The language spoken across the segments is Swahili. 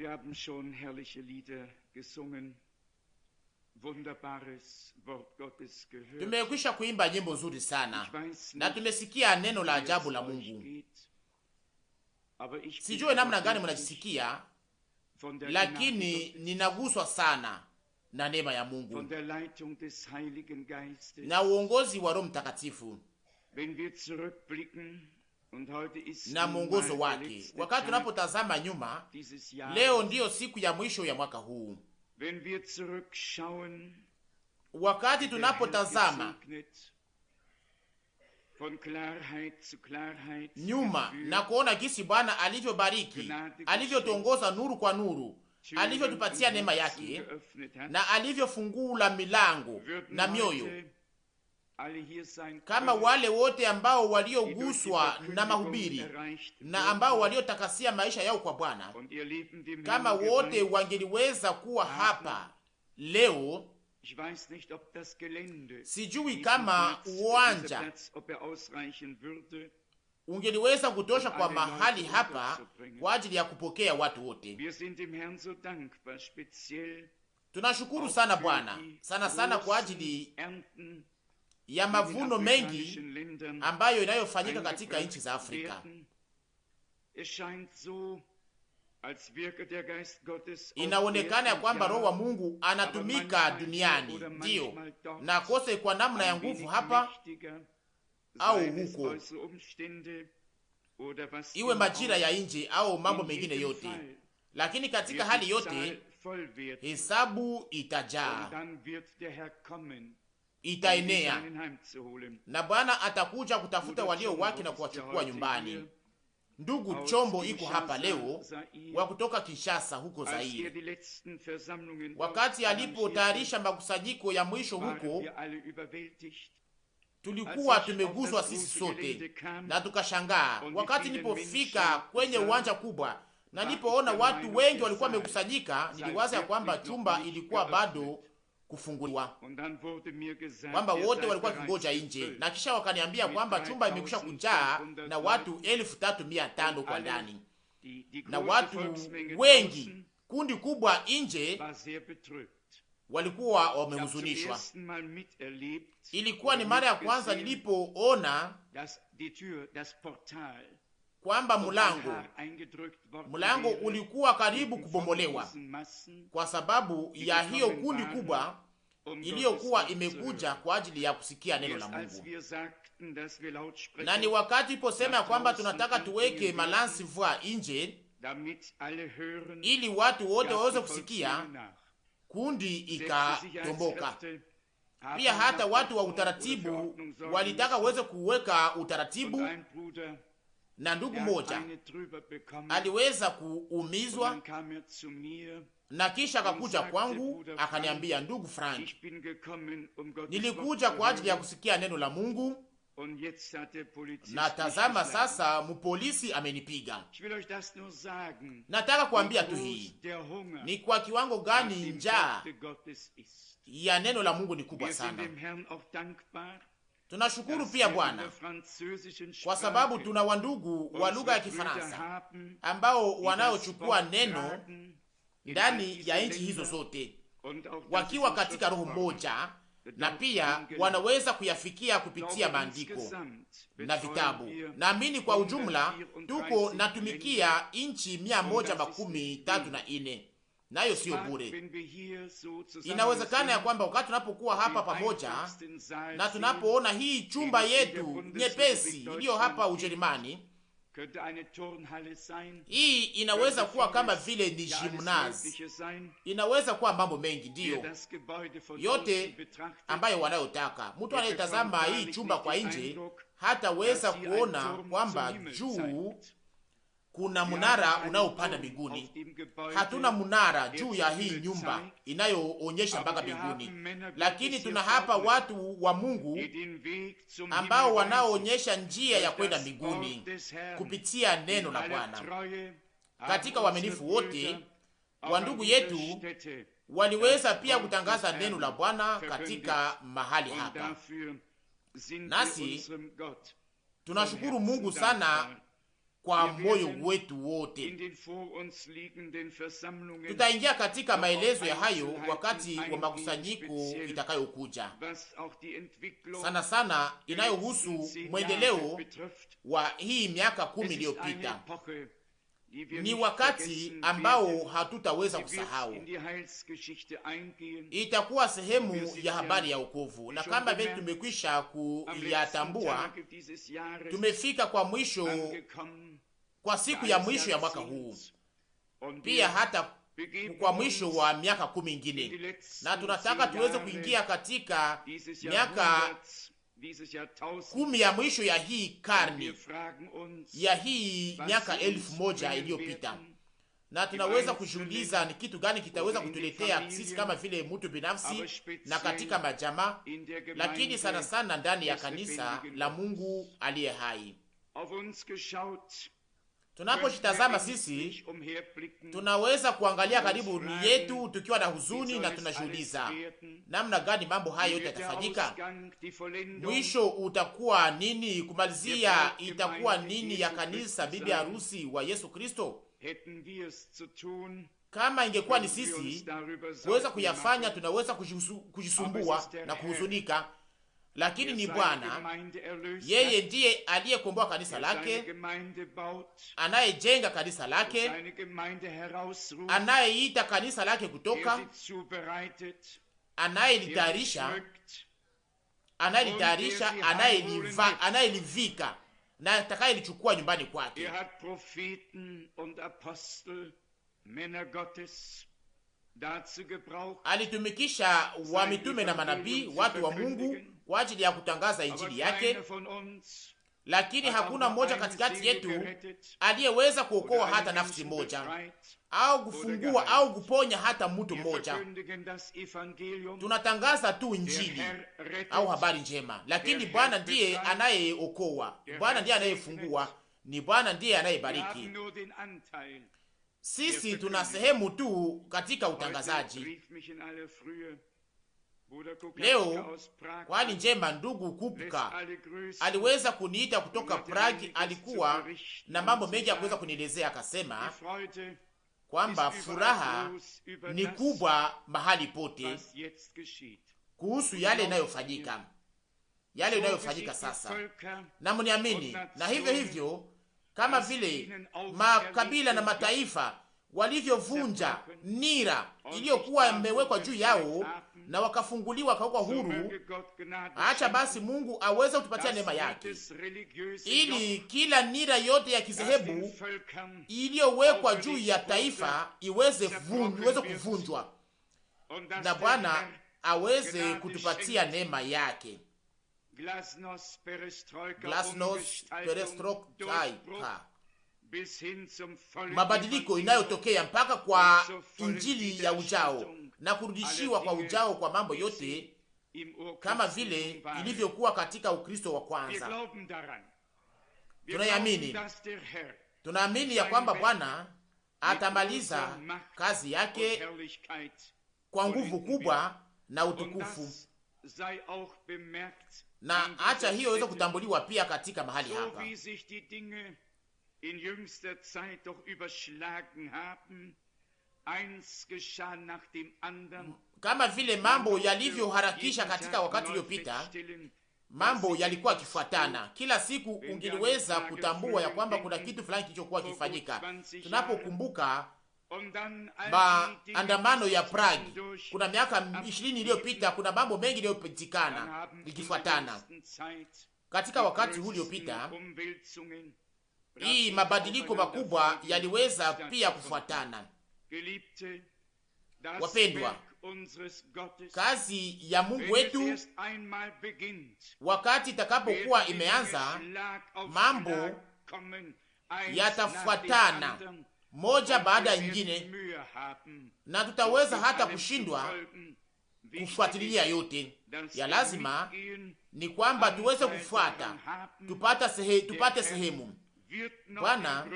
Wir haben schon herrliche Lieder gesungen, wunderbares Wort Gottes gehört. Tumekwisha kuimba nyimbo nzuri sana na tumesikia neno la ajabu la Mungu. Sijue namna gani mnajisikia, lakini ninaguswa sana na neema ya Mungu na uongozi wa Roho Mtakatifu na mwongozo wake. Wakati tunapotazama nyuma, leo ndiyo siku ya mwisho ya mwaka huu. Wakati tunapotazama nyuma na kuona jinsi Bwana alivyobariki, alivyotongoza nuru kwa nuru, alivyotupatia neema yake na alivyofungula milango na mioyo, kama wale wote ambao walioguswa na mahubiri na ambao waliotakasia maisha yao kwa Bwana, kama wote wangeliweza kuwa hapa leo. Sijui kama uwanja ungeliweza kutosha kwa mahali hapa kwa ajili ya kupokea watu wote. Tunashukuru sana Bwana, sana sana kwa ajili ya mavuno mengi ambayo inayofanyika katika nchi za Afrika. Inaonekana ya kwamba Roho wa Mungu anatumika duniani, ndiyo, na kose kwa namna ya nguvu hapa au huko, iwe majira ya nje au mambo mengine yote, lakini katika hali yote hesabu itajaa, itaenea, na Bwana atakuja kutafuta walio wake na kuwachukua nyumbani. Ndugu Chombo iko hapa leo wa kutoka Kinshasa huko Zaire. Wakati alipotayarisha makusanyiko ya mwisho huko, tulikuwa tumeguswa sisi sote na tukashangaa. Wakati nilipofika kwenye uwanja kubwa na nilipoona watu wengi walikuwa wamekusanyika, niliwaza ya kwamba chumba ilikuwa bado kufunguliwa, kwamba wote walikuwa kingoja nje, na kisha wakaniambia kwamba chumba imekwisha kujaa na watu 3500 kwa ndani, na watu wengi, kundi kubwa nje, walikuwa wamehuzunishwa. Ilikuwa ni mara ya kwanza nilipoona kwamba mlango ulikuwa karibu kubomolewa kwa sababu ya hiyo kundi kubwa iliyokuwa imekuja kwa ajili ya kusikia neno la Mungu. Na ni wakati iposema ya kwamba tunataka tuweke malansi vwa nje ili watu wote waweze kusikia, kundi ikatomboka. Pia hata watu wa utaratibu walitaka waweze kuweka utaratibu, na ndugu moja aliweza kuumizwa, na kisha akakuja kwangu akaniambia, ndugu Frank, nilikuja kwa ajili ya kusikia neno la Mungu, na tazama sasa mpolisi amenipiga. Nataka kuambia tu hii ni kwa kiwango gani njaa ya neno la Mungu ni kubwa sana. Tunashukuru pia Bwana kwa sababu tuna wandugu wa lugha ya Kifaransa ambao wanaochukua neno ndani ya nchi hizo zote, wakiwa katika roho moja, na pia wanaweza kuyafikia kupitia maandiko na vitabu. Naamini kwa ujumla tuko natumikia nchi 134, nayo sio bure. Inawezekana ya kwamba wakati tunapokuwa hapa pamoja na tunapoona hii chumba yetu nyepesi iliyo hapa Ujerumani, hii inaweza kuwa kama vile ni gymnase, inaweza kuwa mambo mengi, ndiyo, yote ambayo wanayotaka. Mtu anayetazama hii chumba kwa nje hataweza kuona kwamba juu kuna munara unaopanda mbinguni. Hatuna munara juu ya hii nyumba inayoonyesha mpaka mbinguni, lakini tuna hapa watu wa Mungu ambao wanaoonyesha njia ya kwenda mbinguni kupitia neno la Bwana. Katika uaminifu wote wa ndugu yetu waliweza pia kutangaza neno la Bwana katika mahali hapa, nasi tunashukuru Mungu sana kwa moyo wetu wote. Tutaingia katika maelezo ya hayo wakati wa makusanyiko itakayokuja, sana sana inayohusu mwendeleo wa hii miaka 10 iliyopita. Ni wakati ambao hatutaweza kusahau, itakuwa sehemu ya habari ya wokovu, na kama vile tumekwisha kuyatambua, tumefika kwa mwisho, kwa siku ya mwisho ya mwaka huu, pia hata kwa mwisho wa miaka 10 ingine, na tunataka tuweze kuingia katika miaka 10 ya mwisho ya hii karni, ya hii miaka 1000 iliyopita. Na tunaweza kujiuliza ni kitu gani kitaweza kutuletea sisi kama vile mtu binafsi na katika majamaa, lakini sana sana ndani ya kanisa la Mungu aliye hai. Tunapojitazama sisi, tunaweza kuangalia karibu ni yetu tukiwa na huzuni, na tunajiuliza namna gani mambo hayo yote yatafanyika. Mwisho utakuwa nini? Kumalizia itakuwa nini ya kanisa, bibi harusi wa Yesu Kristo? Kama ingekuwa ni sisi kuweza kuyafanya, tunaweza kujisumbua na kuhuzunika, lakini ni Bwana, yeye ndiye aliyekomboa kanisa lake, anayejenga kanisa lake, anayeita kanisa lake kutoka, anayelitayarisha, anayelivika na atakayelichukua nyumbani kwake. Alitumikisha wa mitume na manabii, watu wa Mungu, kwa ajili ya kutangaza injili yake, lakini hakuna mmoja katikati yetu aliyeweza kuokoa hata nafsi moja au kufungua au kuponya hata mtu mmoja. Tunatangaza tu injili au habari njema, lakini Bwana ndiye anayeokoa, Bwana ndiye anayefungua, ni Bwana ndiye anayebariki. Sisi tuna sehemu tu katika utangazaji. Leo kwa hali njema, ndugu Kupka aliweza kuniita kutoka Prague. Alikuwa na mambo mengi ya kuweza kunielezea, akasema kwamba furaha ni kubwa mahali pote kuhusu yale inayofanyika sasa, na mniamini. Na hivyo hivyo, kama vile makabila na mataifa walivyovunja nira iliyokuwa imewekwa juu yao na wakafunguliwa kwa huru, acha basi Mungu aweze kutupatia neema yake, ili kila nira yote ya kizehebu iliyowekwa juu ya taifa iweze kuvunjwa, na Bwana aweze kutupatia neema yake. Glasnost, perestroika, mabadiliko inayotokea mpaka kwa injili ya ujao na kurudishiwa kwa ujao kwa mambo yote, kama vile ilivyokuwa katika Ukristo wa kwanza. Tunaamini ya kwamba Bwana atamaliza kazi yake kwa nguvu kubwa na utukufu, na acha hiyo iweze kutambuliwa pia katika mahali hapa. Kama vile mambo yalivyoharakisha katika wakati uliopita, mambo yalikuwa yakifuatana. Kila siku ungeliweza kutambua ya kwamba kuna kitu fulani kilichokuwa kifanyika. Tunapokumbuka maandamano ya Prague kuna miaka 20 iliyopita, kuna mambo mengi yaliyopitikana ikifuatana katika wakati huu uliopita. Hii mabadiliko makubwa yaliweza pia kufuatana. Wapendwa, kazi ya Mungu wetu wakati itakapokuwa imeanza, mambo yatafuatana moja baada ya nyingine, na tutaweza hata kushindwa kufuatilia yote. Ya lazima ni kwamba tuweze kufuata, tupate sehemu. Bwana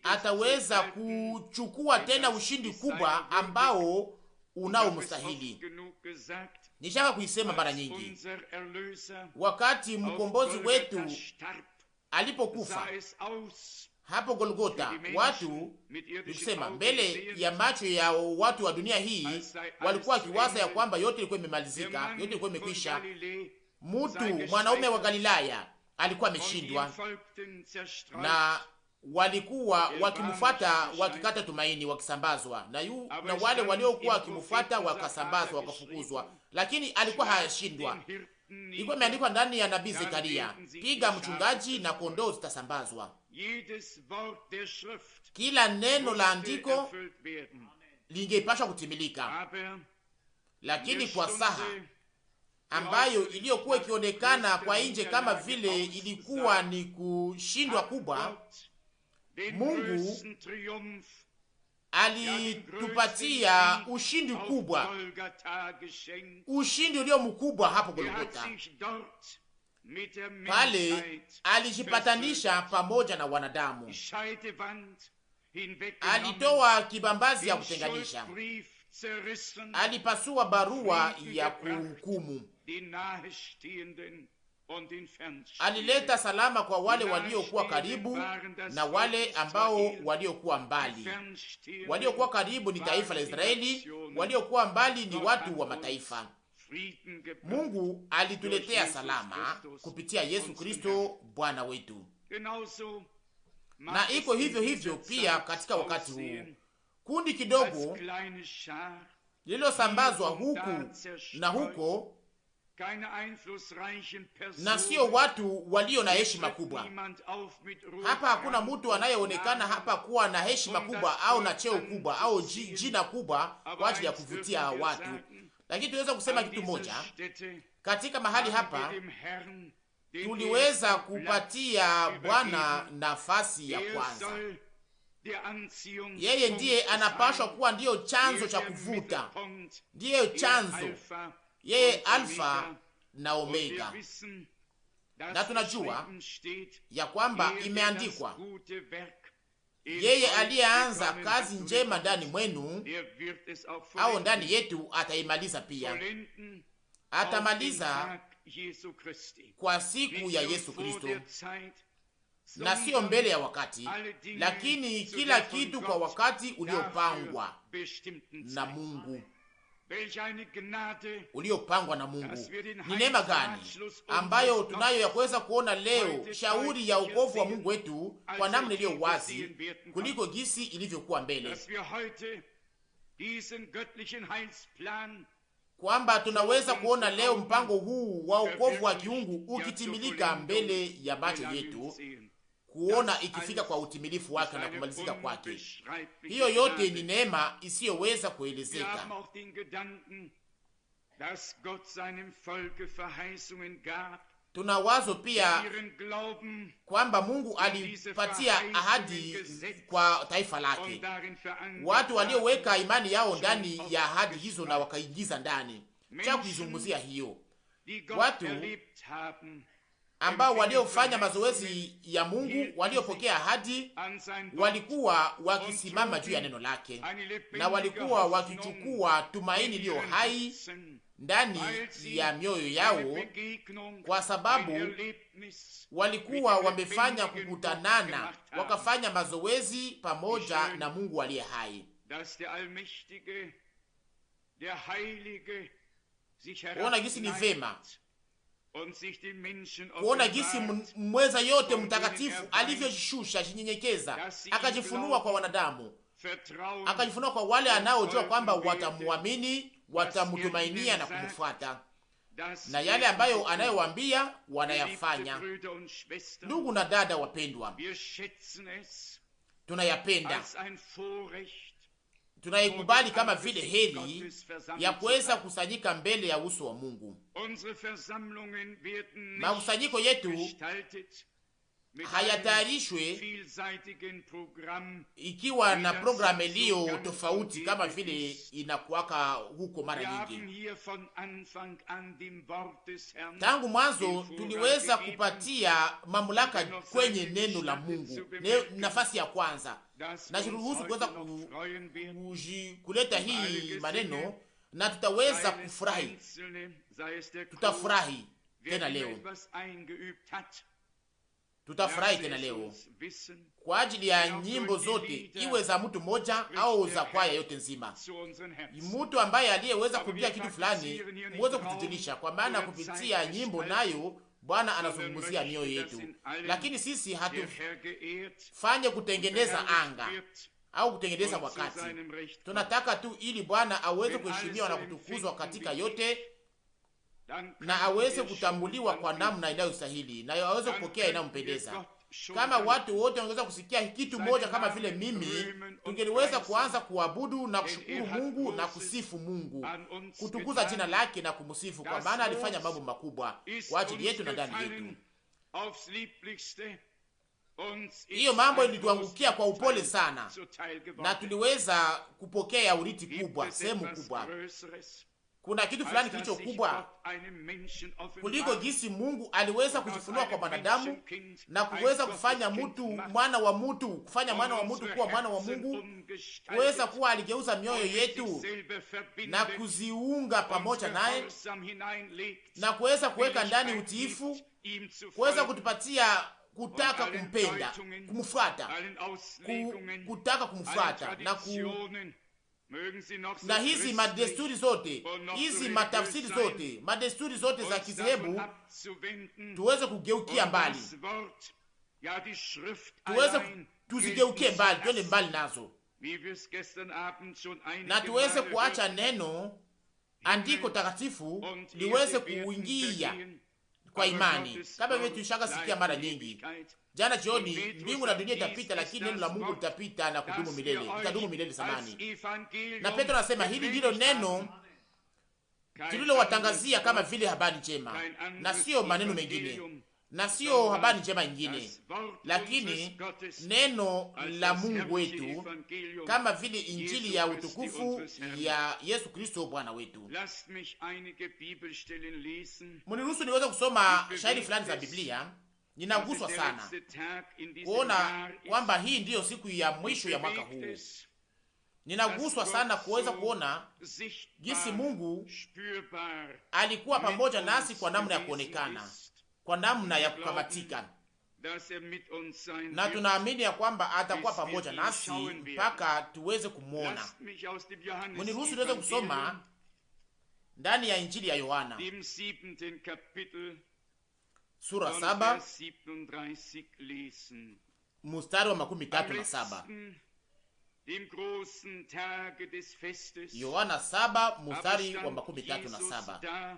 ataweza kuchukua tena ushindi kubwa ambao unaomstahili. Nishaka kuisema mara nyingi, wakati mkombozi wetu alipokufa hapo Golgota, watu nikusema mbele ya macho ya watu wa dunia hii walikuwa wakiwaza ya kwamba yote ilikuwa imemalizika, yote ilikuwa imekwisha. Mwanaume wa Galilaya alikuwa ameshindwa, na walikuwa wakimfuata wakikata tumaini, wakisambazwa na wale waliokuwa wakimfuata wakasambazwa, wakafukuzwa, lakini alikuwa hayashindwa. Ilikuwa imeandikwa ndani ya nabii Zekaria, piga mchungaji na kondoo zitasambazwa. Kila neno la andiko lingepashwa kutimilika, lakini kwa saha ambayo iliyokuwa ikionekana kwa nje kama vile ilikuwa ni kushindwa kubwa, Mungu alitupatia ushindi kubwa, ushindi ulio mkubwa hapo Golgotha. Pale alijipatanisha pamoja na wanadamu, alitoa kibambazi ya kutenganisha, alipasua barua ya kuhukumu, alileta salama kwa wale waliokuwa karibu na wale ambao waliokuwa mbali. Waliokuwa karibu ni taifa la Israeli, waliokuwa mbali ni watu wa mataifa. Mungu alituletea salama kupitia Yesu Kristo Bwana wetu. Na iko hivyo hivyo pia katika wakati huu, kundi kidogo lililosambazwa huku na huko, na sio watu walio na heshima kubwa. Hapa hakuna mtu anayeonekana hapa kuwa na heshima kubwa au na cheo kubwa au jina kubwa kwa ajili ya kuvutia watu, lakini tuweza kusema kitu moja katika mahali hapa: tuliweza kupatia Bwana nafasi ya kwanza. Yeye ndiye anapashwa kuwa ndiyo chanzo cha kuvuta, ndiyo chanzo, yeye Alfa na Omega. Na tunajua ya kwamba imeandikwa, yeye aliyeanza kazi njema ndani mwenu au ndani yetu ataimaliza pia, atamaliza kwa siku ya Yesu Kristo, na sio mbele ya wakati, lakini kila kitu kwa wakati uliopangwa na Mungu, uliopangwa na Mungu. Ni neema gani ambayo tunayo ya kuweza kuona leo shauri ya wokovu wa Mungu wetu kwa namna iliyo wazi kuliko gisi ilivyokuwa mbele, kwamba tunaweza kuona leo mpango huu wa wokovu wa kiungu ukitimilika mbele ya macho yetu, kuona ikifika kwa utimilifu wake na kumalizika kwake. Hiyo yote ni neema isiyoweza kuelezeka. Tuna wazo pia kwamba Mungu alipatia ahadi kwa taifa lake, watu walioweka imani yao ndani ya ahadi hizo na wakaigiza ndani. Cha kuizungumzia hiyo, watu ambao waliofanya mazoezi ya Mungu, waliopokea ahadi, walikuwa wakisimama juu ya neno lake, na walikuwa wakichukua tumaini iliyo hai ndani ya mioyo yao, kwa sababu walikuwa wamefanya kukutanana, wakafanya mazoezi pamoja na Mungu aliye hai. Kuona gisi ni vema kuona gisi mweza yote mtakatifu alivyojishusha, jinyenyekeza, akajifunua kwa wanadamu, akajifunua kwa wale anaojua kwamba watamuamini, watamtumainia na kumfuata, na yale ambayo anayowaambia wanayafanya. Ndugu na dada wapendwa, tunayapenda, tunaikubali kama vile heri ya kuweza kusanyika mbele ya uso wa Mungu. Makusanyiko yetu hayatayarishwe ikiwa na programu iliyo tofauti kama vile inakuwaka huko mara nyingi. Tangu mwanzo tuliweza kupatia mamlaka kwenye neno la Mungu, nafasi ya kwanza. Najiruhusu kuweza kuleta hii maneno, na tutaweza kufurahi, tutafurahi tena leo. Tutafurahi tena leo kwa ajili ya nyimbo zote, iwe za mtu mmoja au za kwaya yote nzima. Mtu ambaye aliyeweza kupiga kitu fulani muweze kutujulisha, kwa maana kupitia nyimbo nayo Bwana anazungumzia mioyo yetu. Lakini sisi hatufanye kutengeneza anga au kutengeneza wakati. Tunataka tu ili Bwana aweze kuheshimiwa na kutukuzwa katika yote, na aweze kutambuliwa kwa namna inayostahili, na aweze kupokea inayompendeza. Kama watu wote wangeweza kusikia kitu moja kama vile mimi, tungeliweza kuanza kuabudu na kushukuru Mungu na kusifu Mungu, kutukuza jina lake na kumsifu, kwa maana alifanya mambo makubwa kwa ajili yetu na ndani yetu. Hiyo mambo ilituangukia kwa upole sana, na tuliweza kupokea urithi kubwa, sehemu kubwa. Kuna kitu fulani kilicho kubwa kuliko jinsi Mungu aliweza kujifunua kwa wanadamu na kuweza kufanya mtu mwana wa mtu, kufanya mwana wa mtu kuwa mwana wa Mungu, kuweza kuwa aligeuza mioyo yetu na kuziunga pamoja naye, na kuweza kuweka ndani utiifu, kuweza kutupatia kutaka kumpenda, kumfuata, kutaka kumfuata na hizi madesturi zote, hizi matafsiri zote, madesturi zote za kizehebu tuweze kugeukia mbali, tuzigeukie mbali, twende mbali nazo, na tuweze kuacha neno andiko takatifu liweze kuingia kwa imani, kama vile tulishaka sikia mara nyingi. Jana jioni, mbingu na dunia itapita, lakini neno la Mungu litapita na kudumu milele, litadumu milele samani. Na Petro anasema hili ndilo neno tulilowatangazia kama vile habari njema, na sio maneno mengine, na sio habari njema nyingine, lakini neno la Mungu wetu, kama vile injili ya utukufu ya Yesu Kristo Bwana wetu. Mniruhusu niweze kusoma shairi fulani za Biblia. Ninaguswa sana kuona kwamba hii ndiyo siku ya mwisho ya mwaka huu. Ninaguswa sana kuweza kuona jinsi Mungu alikuwa pamoja nasi kwa namna ya kuonekana, kwa namna ya kukamatika, na tunaamini ya kwamba atakuwa pamoja nasi mpaka tuweze kumwona. Mniruhusu niweze kusoma ndani ya Injili ya Yohana sura 7 mstari wa 37. Yohana 7 mstari wa 37.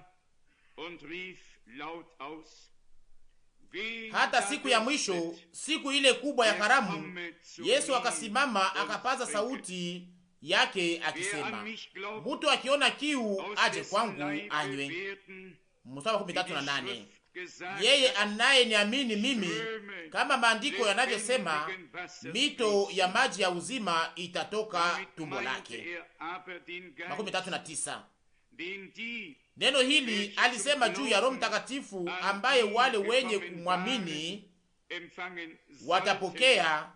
Hata siku ya mwisho, siku ile kubwa ya karamu, Yesu akasimama akapaza sauti yake akisema, mtu akiona kiu aje kwangu anywe. Mstari wa 38. Yeye anayeniamini mimi, kama maandiko yanavyosema, mito ya maji ya uzima itatoka tumbo lake. 39. Neno hili alisema juu ya Roho Mtakatifu ambaye wale wenye kumwamini watapokea,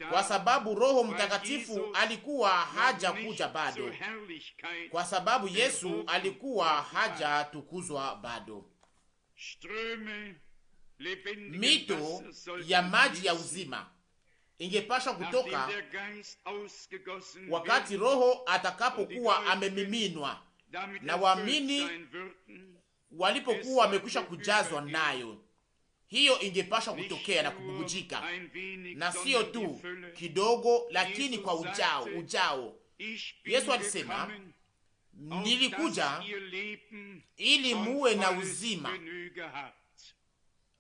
kwa sababu Roho Mtakatifu alikuwa haja kuja bado, kwa sababu Yesu alikuwa haja tukuzwa bado. Mito ya maji ya uzima ingepashwa kutoka wakati Roho atakapokuwa amemiminwa na waamini walipokuwa wamekwisha kujazwa nayo. Hiyo ingepashwa kutokea na kububujika, na sio tu kidogo, lakini kwa ujao. Yesu alisema, nilikuja ili muwe na uzima,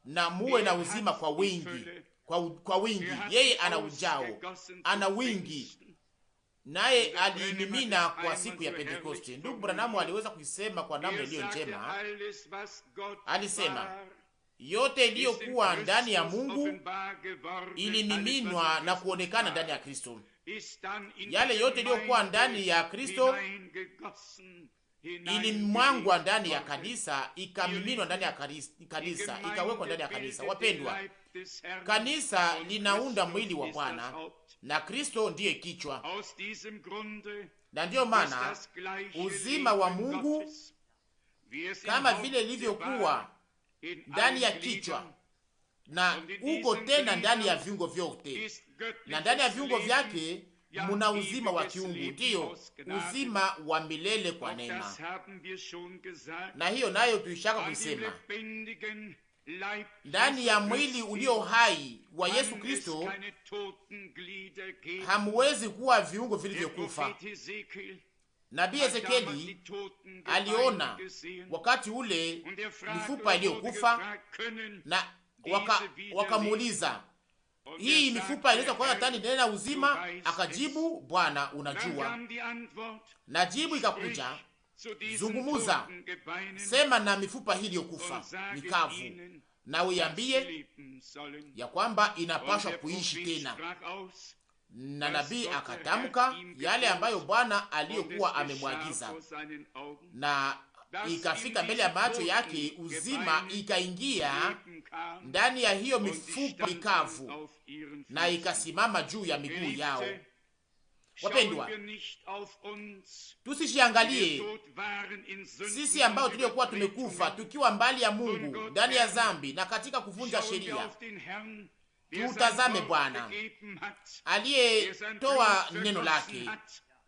na muwe na uzima kwa wingi, kwa wingi. Yeye ana ujao, ana wingi, naye alimimina kwa siku ya Pentekoste. Ndugu Branamu aliweza kuisema kwa namna iliyo njema. Alisema yote iliyokuwa ndani ya Mungu ilimiminwa na kuonekana ndani ya Kristo. Yale yote iliyokuwa ndani ya Kristo ilimwangwa ndani ya kanisa, ikamiminwa ndani ya kanisa, ikawekwa ndani ya kanisa. Wapendwa, kanisa linaunda mwili wa Bwana na Kristo ndiye kichwa. Na ndiyo maana uzima wa Mungu kama vile ilivyokuwa ndani ya kichwa na uko tena ndani ya viungo vyote, na ndani ya viungo vyake muna uzima wa kiungu, ndiyo uzima wa milele kwa neema. Na hiyo nayo tuishaka kuisema, ndani ya mwili ulio hai wa Yesu Kristo hamuwezi kuwa viungo vilivyokufa. Nabii Ezekieli aliona wakati ule mifupa iliyokufa, na wakamuuliza, hii mifupa inaweza kuwa tani tena uzima? Akajibu, Bwana unajua. Na jibu ikakuja, zungumuza, sema na mifupa hii iliyokufa mikavu, na uiambie ya kwamba inapaswa kuishi tena. Na nabii akatamka yale ambayo Bwana aliyokuwa amemwagiza, na ikafika mbele ya macho yake, uzima ikaingia ndani ya hiyo mifupa mikavu, na ikasimama juu ya miguu yao. Wapendwa, tusishiangalie sisi ambao tuliokuwa tumekufa tukiwa mbali ya Mungu, ndani ya dhambi na katika kuvunja sheria. Tutazame Bwana aliyetoa neno lake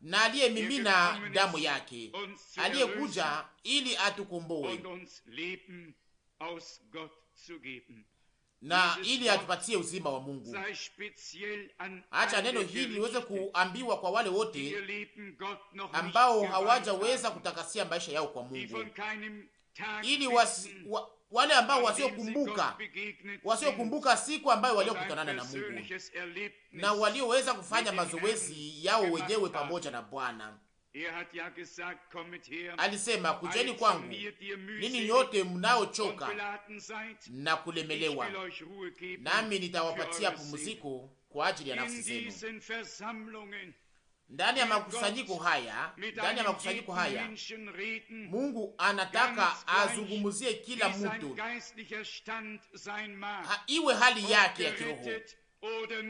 na aliyemimina damu yake, aliyekuja ili atukomboe na ili atupatie uzima wa Mungu. Acha neno hili liweze kuambiwa kwa wale wote ambao hawajaweza kutakasia maisha yao kwa Mungu, ili wale ambao wasiokumbuka siku ambayo waliokutanana na Mungu na walioweza kufanya mazoezi yao wenyewe pamoja na Bwana. Alisema, kujeni kwangu ninyi nyote mnaochoka na kulemelewa, nami nitawapatia pumziko kwa ajili ya nafsi zenu. Ndani ya makusanyiko haya Mungu anataka azungumuzie kila mtu, iwe hali yake ya kiroho,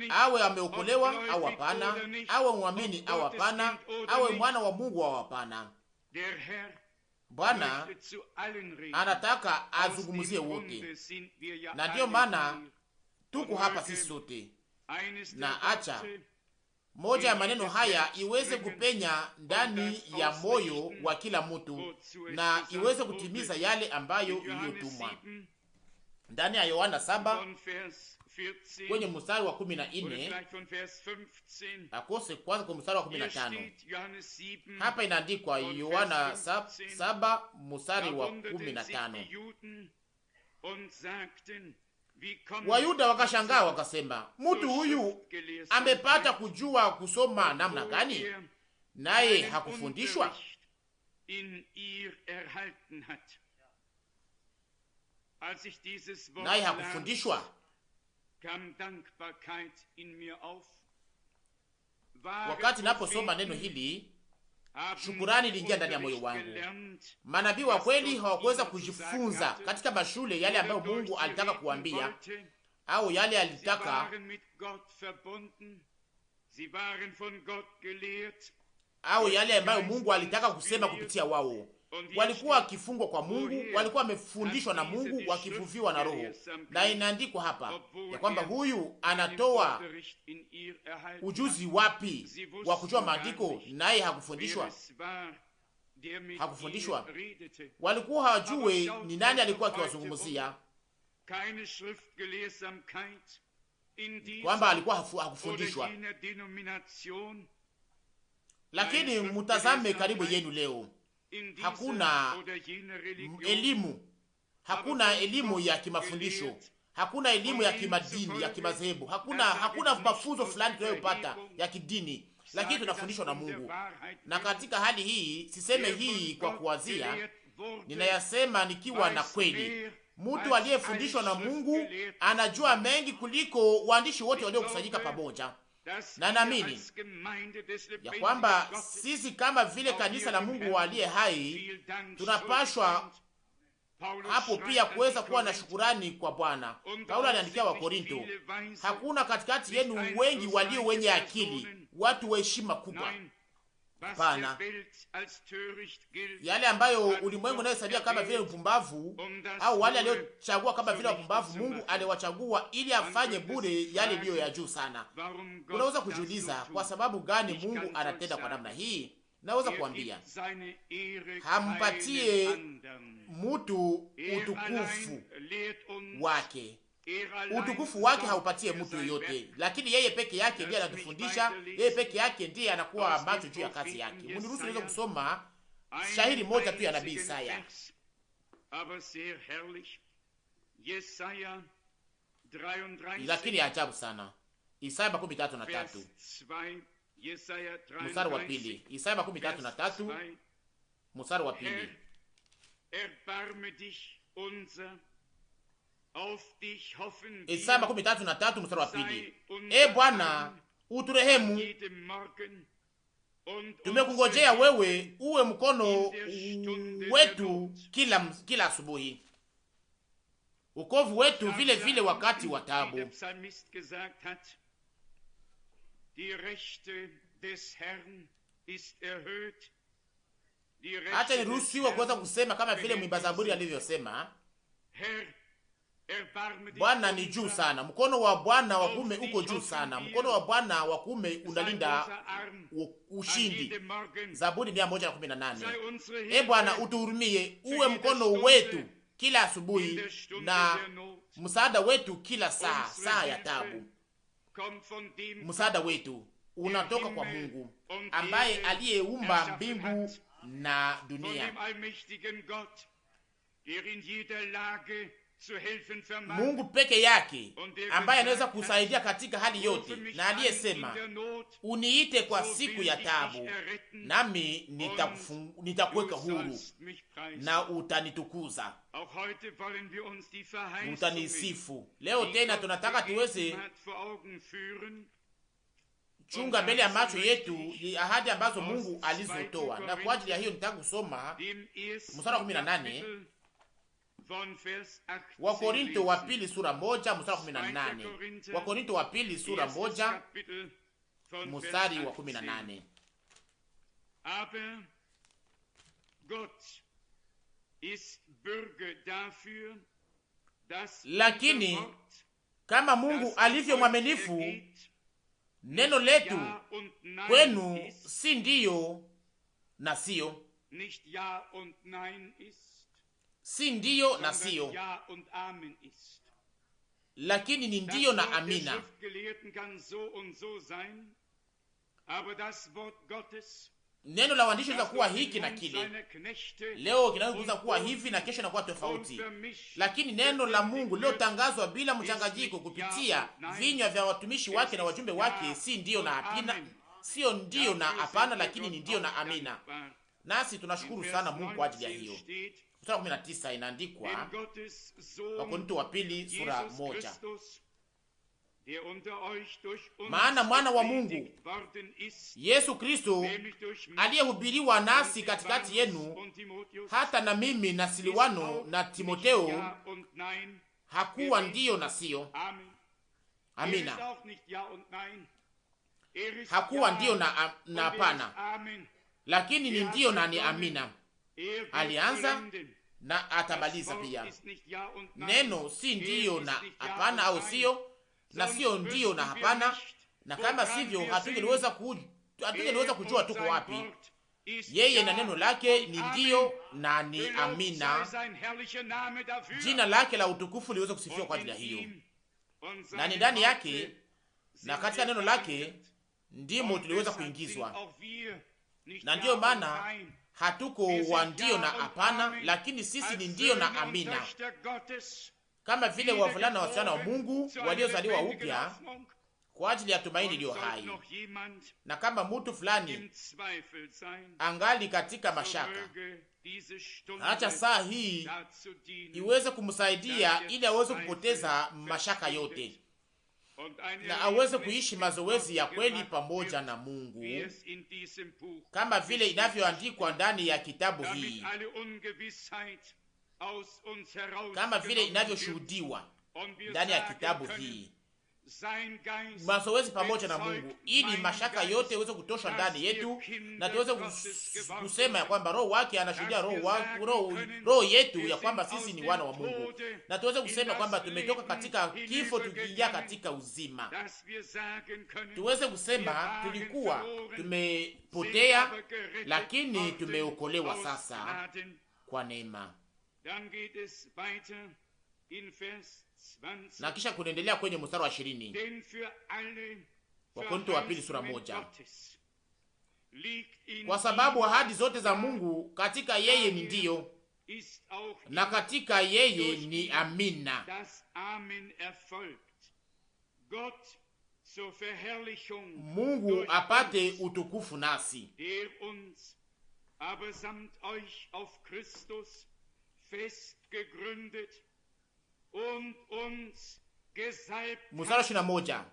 awe ameokolewa au hapana, awe mwamini au hapana, awe mwana wa Mungu au hapana. Bwana anataka azungumuzie wote, na ndiyo maana tuko hapa sisi sote. Na acha moja ya maneno haya iweze kupenya ndani ya moyo wa kila mtu na iweze kutimiza yale ambayo iliyotumwa ndani ya Yohana 7 kwenye mstari wa 14, akose kwanza kwa mstari wa 15. Hapa inaandikwa Yohana 7 mstari wa 15. Wayuda wakashangaa wakasema, mtu huyu amepata kujua kusoma namna gani? Naye hakufundishwa? Naye hakufundishwa? Wakati naposoma neno hili, shukurani iliingia ndani ya moyo wangu. Manabii wa kweli hawakuweza kujifunza katika mashule yale ambayo Mungu alitaka kuambia, au yale alitaka, au yale ambayo Mungu alitaka kusema kupitia wao. Walikuwa wakifungwa kwa Mungu, walikuwa wamefundishwa na Mungu, wakivuviwa na Roho. Na inaandikwa hapa ya kwamba huyu anatoa ujuzi wapi wa kujua maandiko? Naye hakufundishwa. Walikuwa hawajue ni nani alikuwa akiwazungumzia, kwamba alikuwa hakufundishwa. Lakini mtazame karibu yenu leo, hakuna elimu ya kimafundisho, hakuna elimu ya kimadini, ya kimadhehebu, hakuna mafunzo fulani tunayopata ya kidini, lakini tunafundishwa na Mungu. Na katika hali hii, siseme hii kwa kuwazia, ninayasema nikiwa na kweli. Mtu aliyefundishwa na Mungu anajua mengi kuliko waandishi wote waliokusanyika pamoja. Na naamini ya kwamba sisi kama vile kanisa la Mungu aliye hai tunapashwa hapo pia kuweza kuwa na shukurani kwa Bwana. Paulo aliandikia wa Korinto, hakuna katikati yenu wengi walio wenye akili, watu wa heshima kubwa. Hapana, yale ambayo ulimwengu unayosabia kama vile upumbavu, au wale aliochagua kama vile wapumbavu, Mungu aliwachagua ili afanye bure yale iliyo ya juu sana. Unaweza kujiuliza kwa sababu gani Mungu anatenda kwa namna hii? Naweza kuambia hampatie mtu utukufu wake. Utukufu wake haupatie mtu yoyote, lakini yeye peke yake ndiye anatufundisha. Yeye peke yake ndiye anakuwa macho juu ya kazi yake. Mniruhusu niweze kusoma shahiri moja tu ya nabii Isaya. Lakini ajabu sana. Isaya 33 mstari wa pili. Isaya 33 mstari wa pili. Isaya 33 mstari wa pili. E Bwana, uturehemu, tumekungojea wewe, uwe mkono wetu kila asubuhi, ukovu wetu vile vile wakati wa taabu. Hata niruhusiwa kuweza kusema kama vile mwimba Zaburi alivyosema, Bwana ni juu sana, mkono wa Bwana wa kuume uko juu sana, mkono wa Bwana wa kuume unalinda ushindi. Zaburi 118. E Bwana, utuhurumie, uwe mkono wetu kila asubuhi na msaada wetu kila saa ya taabu. Msaada wetu unatoka kwa Mungu ambaye aliyeumba mbingu na dunia. Mungu peke yake ambaye anaweza kusaidia katika hali yote, na aliyesema uniite kwa siku ya taabu, nami nitakuweka huru na utanitukuza, utanisifu. Leo tena tunataka tuweze chunga mbele ya macho yetu ahadi ambazo Mungu alizotoa, na kwa ajili ya hiyo nitaka kusoma mstari wa 18 Wakorinto wa pili sura 1 mstari wa 18. Wakorinto wa pili sura 1 mstari wa 18. Lakini kama Mungu alivyo mwaminifu, neno letu kwenu si ndiyo na sio, si ndiyo na sio, lakini ni ndiyo na amina. Neno la waandishi linaweza kuwa hiki na kile, leo kinaweza kuwa hivi na kesho inakuwa tofauti, lakini neno la Mungu lilotangazwa bila mchanganyiko kupitia vinywa vya watumishi wake na wajumbe wake si ndiyo na hapana, sio ndiyo na hapana, lakini ni ndiyo na amina. Nasi tunashukuru sana Mungu kwa ajili ya hiyo. Mstari 19 inaandikwa, Wakorintho wa pili sura 1, maana mwana wa Mungu Yesu Kristo aliyehubiriwa nasi katikati yenu, hata na mimi na Silwano na Timoteo, hakuwa ndiyo na sio. Amina. Hakuwa ndiyo na hapana, lakini ni ndiyo na ni amina. Alianza na atamaliza pia. Neno si ndiyo na hapana au sio, na sio ndiyo na hapana, na kama sivyo hatungeliweza kujua tuko wapi. Yeye na neno lake ni ndiyo na ni amina. Jina lake la utukufu liweze kusifiwa kwa ajili ya hiyo, na ni ndani yake na katika neno lake ndimo tuliweza kuingizwa, na ndiyo maana hatuko wa ndiyo na hapana, lakini sisi ni ndiyo na amina, kama vile wavulana na wasichana wa Mungu waliozaliwa upya kwa ajili ya tumaini iliyo hai. Na kama mtu fulani angali katika mashaka, acha saa hii iweze kumsaidia ili aweze kupoteza mashaka yote na aweze kuishi mazoezi ya kweli pamoja na Mungu, kama vile inavyoandikwa ndani ya kitabu hii, kama vile inavyoshuhudiwa ndani ya kitabu hii, mazoezi pamoja na Mungu, ili mashaka yote iweze kutosha ndani yetu, na tuweze kusema ya kwamba roho wake anashuhudia roho yetu ya kwamba sisi ni wana wa Mungu, na tuweze kusema kwamba tumetoka katika kifo tukiingia katika uzima. Tuweze kusema tulikuwa tumepotea, lakini tumeokolewa sasa kwa neema. Na kisha kuendelea kwenye mstari wa 20, Wakorintho wa pili sura 1, kwa sababu ahadi zote za Mungu katika yeye ni ndiyo, na katika yeye ni amina. Mungu apate utukufu nasi. Mstari 21,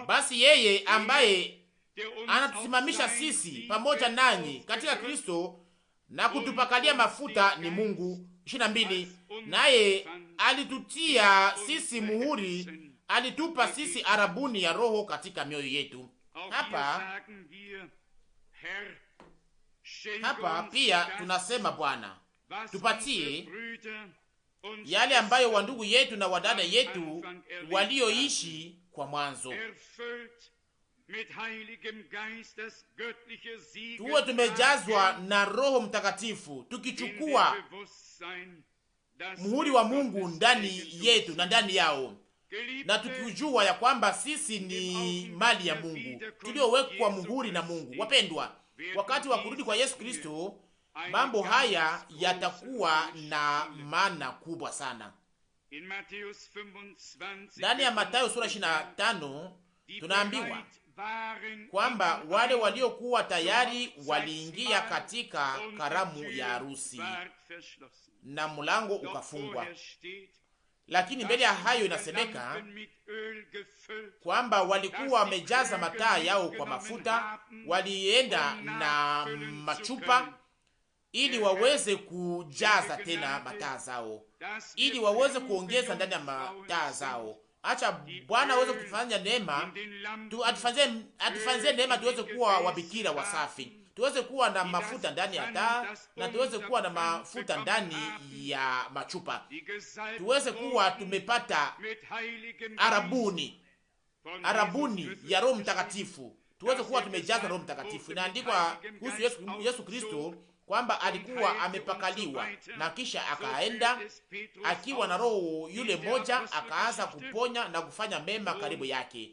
basi yeye ambaye anatusimamisha sisi pamoja nanyi katika Kristo na kutupakalia mafuta ni Mungu. 22, naye alitutia sisi muhuri, alitupa sisi arabuni ya Roho katika mioyo yetu. Hapa pia tunasema Bwana tupatie yale ambayo wandugu yetu na wadada yetu walioishi kwa mwanzo. Tuwe tumejazwa na Roho Mtakatifu, tukichukua muhuri wa Mungu ndani yetu na ndani yao, na tukijua ya kwamba sisi ni mali ya Mungu, tuliowekwa muhuri na Mungu. Wapendwa, wakati wa kurudi kwa Yesu Kristo, mambo haya yatakuwa na maana kubwa sana. Ndani ya Mathayo sura 25 tunaambiwa kwamba wale waliokuwa tayari waliingia katika karamu ya harusi na mlango ukafungwa. Lakini mbele ya hayo inasemeka kwamba walikuwa wamejaza mataa yao kwa mafuta, walienda na machupa ili waweze kujaza tena mataa zao, ili waweze kuongeza ndani ya mataa zao. Acha Bwana aweze kutufanyia neema, atufanyie neema tuweze kuwa wabikira wasafi, tuweze kuwa na mafuta ndani ya taa na tuweze kuwa na mafuta ndani ya machupa, tuweze kuwa tumepata arabuni ya Roho Mtakatifu, tuweze kuwa tumejaza Roho Mtakatifu. Inaandikwa kuhusu Yesu Kristo kwamba alikuwa amepakaliwa na kisha akaenda akiwa na roho yule moja, akaanza kuponya na kufanya mema karibu yake.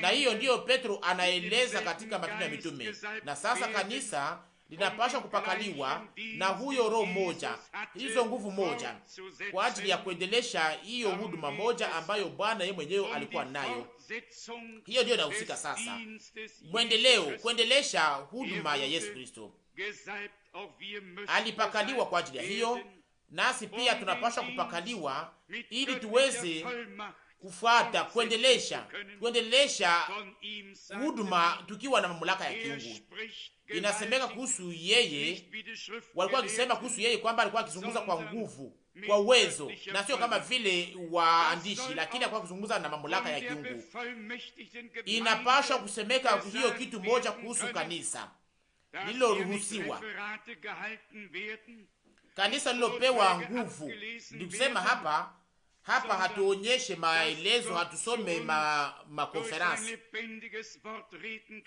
Na hiyo ndiyo Petro anaeleza katika Matendo ya Mitume. Na sasa kanisa linapaswa kupakaliwa na huyo roho moja, hizo nguvu moja, kwa ajili ya kuendelesha hiyo huduma moja ambayo Bwana yeye mwenyewe alikuwa nayo. Hiyo ndiyo inahusika sasa kuendelesha huduma ya Yesu Kristo. Alipakaliwa kwa ajili ya hiyo, nasi pia tunapaswa kupakaliwa ili tuweze kufuata, kuendelesha huduma tukiwa na mamlaka ya kiungu. Inasemeka kuhusu yeye, walikuwa wakisema kuhusu yeye kwamba alikuwa akizungumza kwa nguvu, kwa uwezo, na sio kama vile waandishi, lakini alikuwa akizungumza na mamlaka ya kiungu. Inapaswa kusemeka hiyo kitu moja kuhusu kanisa liloruhusiwa, kanisa lilopewa nguvu. Ni kusema hapa hatuonyeshe maelezo, hatusome makonferansi,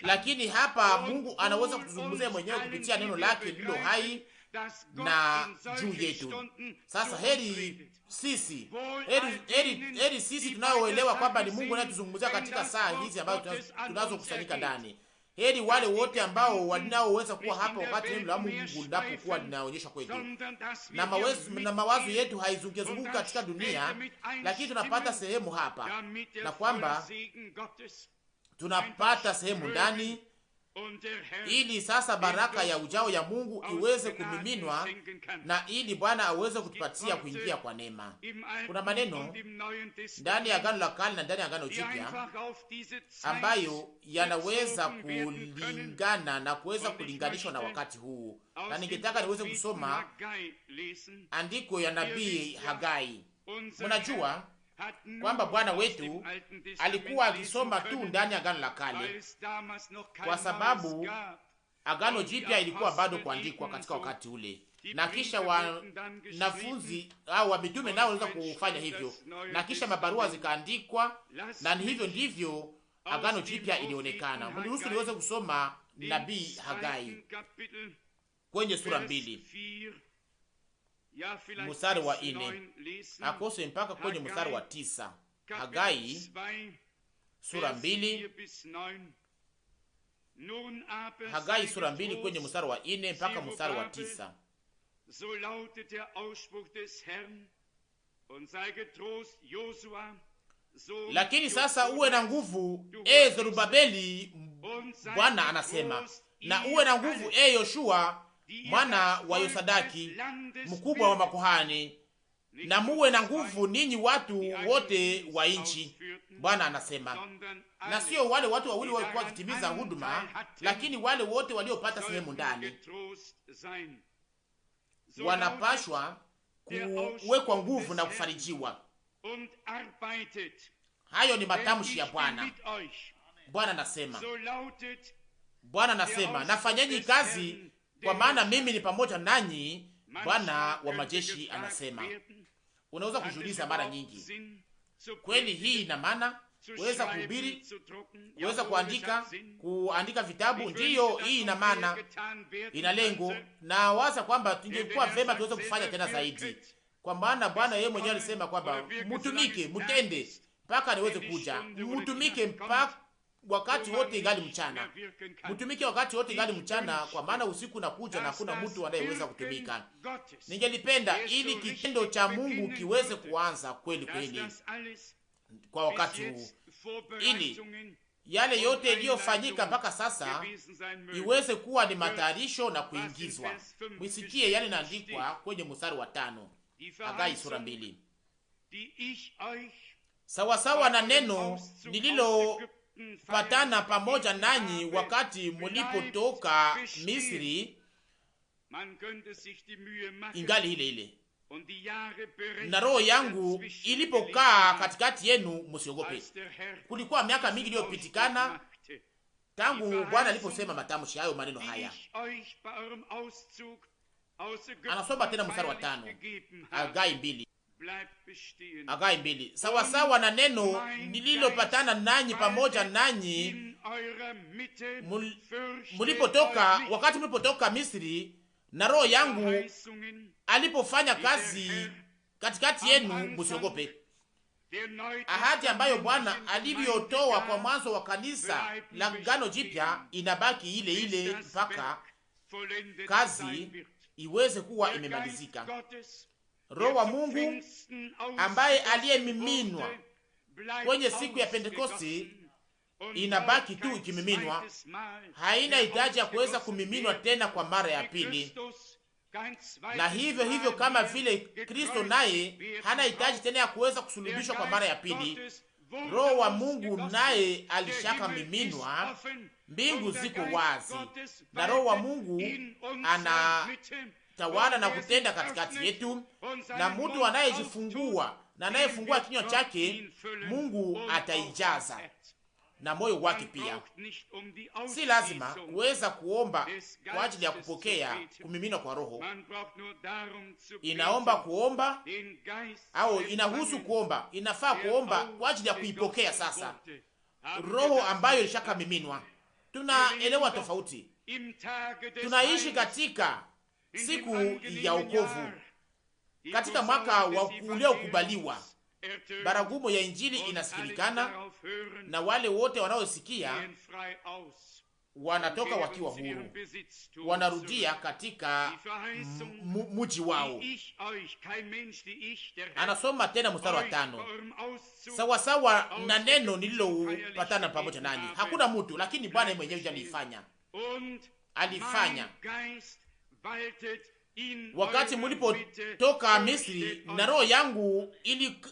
lakini hapa Mungu anaweza kutuzungumzia mwenyewe kupitia neno lake lilo hai na juu yetu. Sasa heri sisi tunaoelewa kwamba ni Mungu anayetuzungumzia katika saa hizi ambazo tunazokusanyika ndani. Heri wale wote ambao wanaoweza kuwa hapa wakati neno la Mungu linapokuwa linaonyeshwa kwetu, na mawazo yetu haizungezunguka katika dunia, lakini tunapata sehemu hapa, na kwamba tunapata sehemu ndani, ili sasa baraka ya ujao ya Mungu iweze kumiminwa, na ili Bwana aweze kutupatia kuingia kwa neema. Kuna maneno ndani ya Agano la Kale na ndani ya Agano Jipya ambayo yanaweza kulingana na kuweza kulinganishwa na wakati huu, na ningetaka niweze kusoma andiko ya nabii Hagai. Mnajua kwamba Bwana wetu alikuwa akisoma tu ndani ya Agano la Kale, kwa sababu Agano Jipya ilikuwa bado kuandikwa katika wakati ule, na kisha wanafunzi au wa mitume nao waliweza kufanya hivyo, na kisha mabarua zikaandikwa, na hivyo ndivyo Agano Jipya ilionekana. Mniruhusu niweze kusoma nabii Hagai kwenye sura 2 mstari wa 4 akose mpaka kwenye mstari wa 9. Hagai sura 2, Hagai sura 2 kwenye mstari wa 4 mpaka mstari wa 9. So lautet der Ausspruch des Herrn, und sei getrost, Josua, lakini sasa uwe na nguvu, Zerubabeli, Bwana anasema, na uwe na nguvu, Yoshua mwana wa Yosadaki, mkubwa wa makuhani, na muwe na nguvu ninyi watu wote wa nchi, Bwana anasema. Na sio wale watu wawili walikuwa wakitimiza huduma, lakini wale wote waliopata sehemu ndani wanapashwa kuwekwa nguvu na kufarijiwa. Hayo ni matamshi ya Bwana. Bwana anasema, Bwana anasema, nafanyeni kazi, kwa maana mimi ni pamoja nanyi, Bwana wa majeshi anasema. Unaweza kujiuliza mara nyingi, kweli hii ina maana? Weza kuhubiri, weza kuandika vitabu, ndiyo, hii ina maana, ina lengo, na waza kwamba tungekuwa vema tuweze kufanya tena zaidi, kwa maana Bwana yeye mwenyewe alisema kwamba mtumike, mtende mpaka niweze kuja. Mtumike mpaka wakati wote ingali mchana, mtumike wakati wote ingali mchana, kwa maana usiku nakuja na hakuna mtu anayeweza kutumika. Ningelipenda ili kitendo cha Mungu kiweze kuanza kweli kweli kwa wakati huu, ili yale yote iliyofanyika mpaka sasa iweze kuwa ni matayarisho na kuingizwa. Mwisikie yale inaandikwa kwenye mstari wa 5, Hagai sura 2. Sawasawa na neno nililopatana pamoja nanyi wakati mulipotoka Misri, ingali ile ile, na roho yangu ilipokaa katikati yenu, musiogope. Kulikuwa miaka mingi iliyopitikana tangu Bwana aliposema matamshi hayo, maneno haya. Anasoma tena mstari wa 5, Hagai 2, Hagai 2. Sawasawa na neno nililopatana nanyi pamoja nanyi mulipotoka, wakati mulipotoka Misri, na roho yangu alipofanya kazi katikati yenu, musiogope. Ahadi ambayo Bwana alivyotoa kwa mwanzo wa kanisa la Agano Jipya inabaki ile ile mpaka kazi iweze kuwa imemalizika. Roho wa Mungu ambaye aliyemiminwa kwenye siku ya Pentekosti inabaki tu ikimiminwa, haina hitaji ya kuweza kumiminwa tena kwa mara ya pili. Na hivyo hivyo, kama vile Kristo naye hana hitaji tena ya kuweza kusulubishwa kwa mara ya pili, Roho wa Mungu naye alishaka miminwa, mbingu ziko wazi, na Roho wa Mungu anatawala na kutenda katikati yetu, na mtu anayejifungua na anayefungua kinywa chake, Mungu ataijaza na moyo wake pia. Si lazima kuweza kuomba kwa ajili ya kupokea kumiminwa kwa Roho. Inaomba kuomba au inahusu kuomba, inafaa kuomba kwa ajili ya kuipokea sasa Roho ambayo ilishaka miminwa. Tunaelewa tofauti. Tunaishi katika siku ya wokovu, katika mwaka wa uliokubaliwa. Baragumu ya Injili inasikilikana, na wale wote wanaosikia wanatoka wakiwa huru, wanarudia katika mji wao. Anasoma tena mstari wa 5, sawasawa na neno nililopatana pamoja nanyi. Hakuna mtu, lakini Bwana mwenyewe alifanya wakati mulipotoka Misri na roho yangu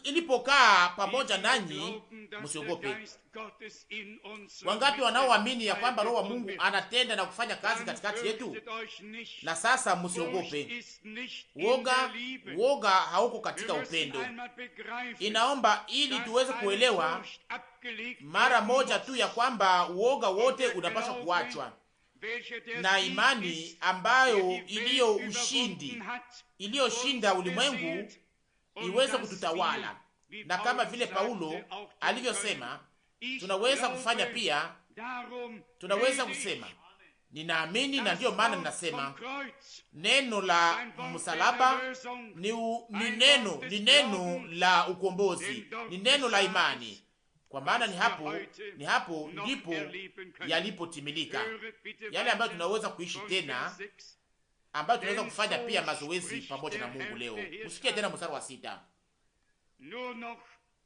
ilipokaa pamoja nanyi, msiogope. Wangapi wanaoamini ya kwamba roho wa Mungu anatenda na kufanya kazi katikati yetu? Na sasa msiogope. Woga hauko katika upendo. Inaomba ili tuweze kuelewa mara moja tu ya kwamba woga wote unapaswa kuachwa na imani ambayo iliyoshinda ulimwengu iweze kututawala, na kama vile Paulo alivyosema, tunaweza kufanya pia. Tunaweza kusema ninaamini, na ndiyo maana ninasema neno la msalaba ni neno la ukombozi, ni neno la imani, kwa maana ni hapo ndipo yalipotimilika yale ambayo tunaweza kuishi tena, ambayo tunaweza kufanya pia mazoezi pamoja na Mungu leo. Usikie tena mstari wa 6.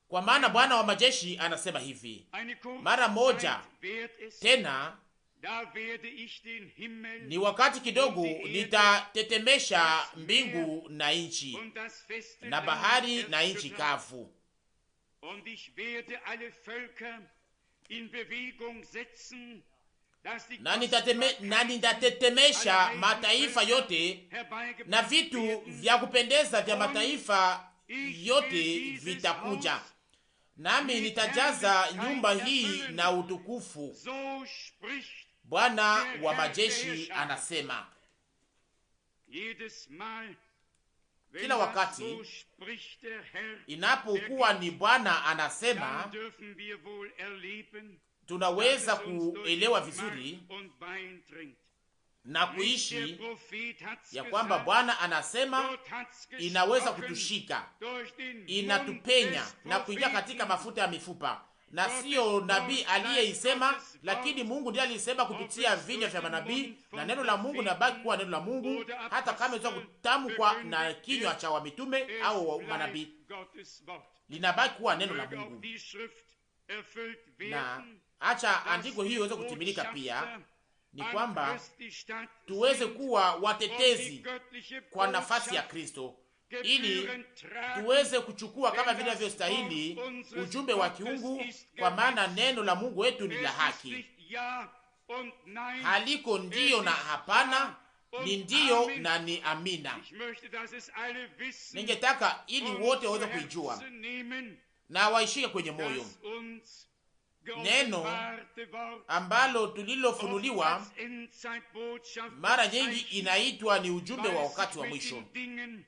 Kwa maana Bwana wa majeshi anasema hivi, mara moja tena, ni wakati kidogo, nitatetemesha mbingu na nchi na bahari na nchi kavu, na nitatetemesha mataifa yote, na vitu vya kupendeza vya mataifa yote vitakuja, nami nitajaza nyumba hii na utukufu. Bwana wa majeshi anasema. Kila wakati inapokuwa ni Bwana anasema, tunaweza kuelewa vizuri na kuishi ya kwamba Bwana anasema inaweza kutushika, inatupenya na kuingia katika mafuta ya mifupa, na sio nabii aliyeisema, lakini Mungu ndiye alisema kupitia vinywa vya manabii, na neno la Mungu linabaki kuwa neno la Mungu, hata kama inaweza kutamkwa na kinywa cha mitume au manabii, linabaki kuwa neno la Mungu. Na acha andiko hili iweze kutimilika pia, ni kwamba tuweze kuwa watetezi kwa nafasi ya Kristo, ili tuweze kuchukua kama vile inavyostahili ujumbe wa kiungu, kwa maana neno la Mungu wetu ni la haki. Haliko ndiyo na hapana, ni ndiyo na ni amina. Ningetaka ili wote waweze kuijua na waishike kwenye moyo neno ambalo tulilofunuliwa. Mara nyingi inaitwa ni ujumbe wa wakati wa mwisho,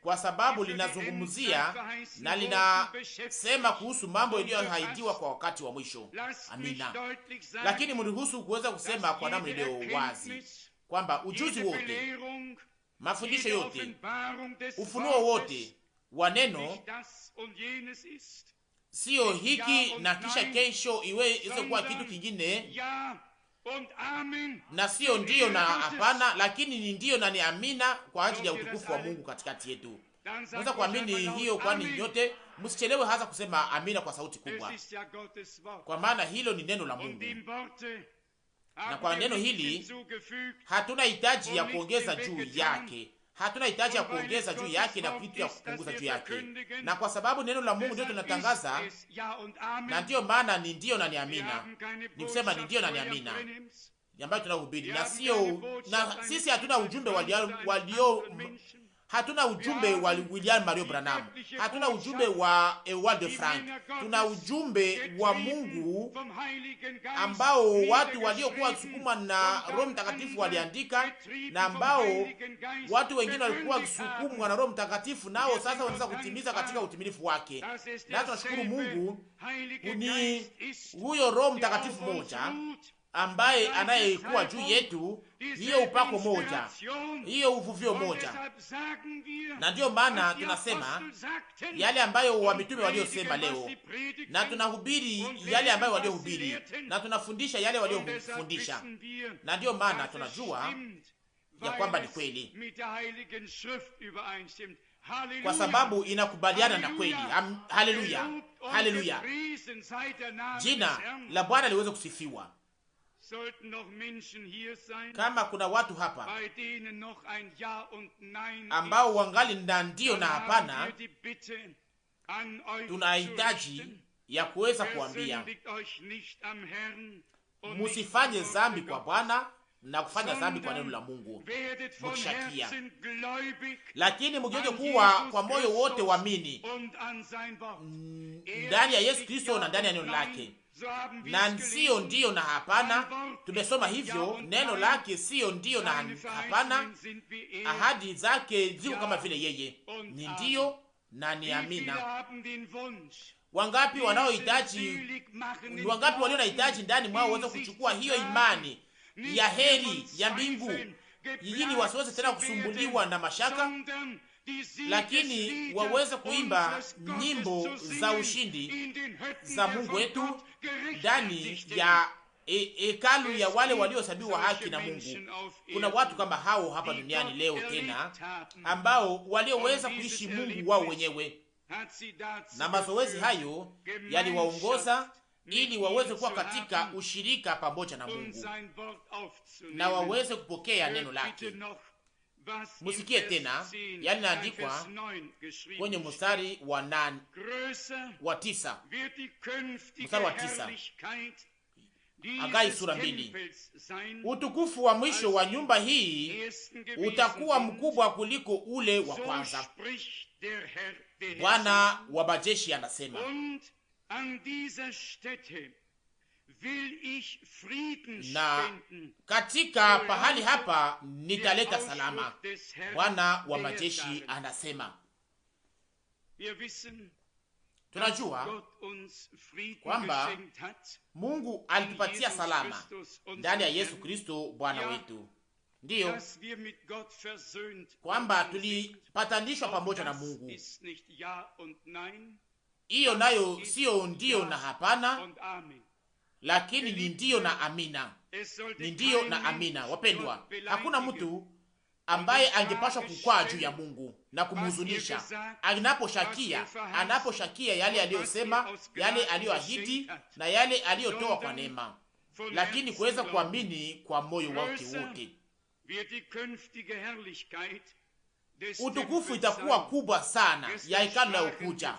kwa sababu linazungumzia na linasema kuhusu mambo iliyoahidiwa kwa wakati wa mwisho. Amina. Lakini mniruhusu kuweza kusema kwa namna iliyo wazi kwamba ujuzi wote, mafundisho yote, ufunuo wote wa neno sio hiki na kisha kesho iweze kuwa kitu kingine, na sio ndiyo na hapana, lakini ni ndiyo na ni amina kwa ajili ya utukufu wa Mungu katikati yetu. Naweza kuamini hiyo, kwani nyote msichelewe hasa kusema amina kwa sauti kubwa, kwa maana hilo ni neno la Mungu, na kwa neno hili hatuna hitaji ya kuongeza juu yake. Hatuna hitaji ya kuongeza juu yake na kitu ya kupunguza juu yake, na kwa sababu neno la Mungu ndio tunatangaza, na ndiyo maana ni ndiyo na ni amina. Ni kusema ni ndiyo na ni amina ambayo tunahubiri, na sio na sisi hatuna ujumbe hatuna ujumbe wa William Mario Branham, hatuna ujumbe wa Ewald de Frank. Tuna ujumbe wa Mungu ambao watu waliokuwa wakisukumwa na Roho Mtakatifu waliandika, na ambao watu wengine walikuwa wakisukumwa na Roho Mtakatifu, nao sasa wanaweza kutimiza katika utimilifu wake. Na tunashukuru Mungu, ni huyo Roho Mtakatifu moja ambaye anayekuwa juu yetu, hiyo upako moja, hiyo uvuvio moja. Na ndiyo maana tunasema yale ambayo wamitume waliosema leo, na tunahubiri yale ambayo waliohubiri, na tunafundisha yale waliofundisha, na ndiyo maana tunajua ya kwamba ni kweli, kwa sababu inakubaliana na kweli. Haleluya, haleluya, jina la Bwana liweze kusifiwa. kama kuna watu hapa ambao wangali na ndio na hapana, tunahitaji ya kuweza kuambia musifanye dhambi kwa Bwana na kufanya dhambi kwa neno la Mungu mkishakia, lakini mgeuke kuwa kwa moyo wote waamini ndani ya Yesu Kristo na ndani ya neno lake, na sio ndio na hapana. Tumesoma hivyo, neno lake sio ndio na hapana, ahadi zake ziko kama vile yeye ni ndio na ni amina. Wangapi wanaohitaji, wangapi walio na hitaji ndani mwao waweze kuchukua hiyo imani ya heri ya mbingu, ili wasiweze tena kusumbuliwa na mashaka, lakini waweze kuimba nyimbo za ushindi za Mungu wetu ndani ya hekalu ya wale waliohesabiwa haki na Mungu. Kuna watu kama hao hapa duniani leo tena ambao walioweza kuishi Mungu wao wenyewe, na mazoezi hayo yaliwaongoza ili waweze kuwa katika ushirika pamoja na Mungu na waweze kupokea neno lake. Musikie tena yale naandikwa kwenye mstari wa 9, mstari wa 9, Hagai sura 2. Utukufu wa mwisho wa nyumba hii utakuwa mkubwa kuliko ule wa kwanza, Bwana wa majeshi anasema. Na katika pahali hapa nitaleta salama, Bwana wa majeshi anasema. Tunajua kwamba Mungu alitupatia salama ndani ya Yesu Kristo Bwana wetu, ndiyo kwamba tulipatanishwa pamoja na Mungu. Hiyo nayo sio ndio na hapana, lakini ni ndio na amina, ni ndio na amina. Wapendwa, hakuna mtu ambaye angepashwa kukwaa juu ya Mungu na kumhuzunisha anaposhakia yale aliyosema, yale aliyoahidi na yale aliyotoa kwa neema, lakini kuweza kuamini kwa moyo wake wote. Utukufu itakuwa kubwa sana ya hekalu la ukuja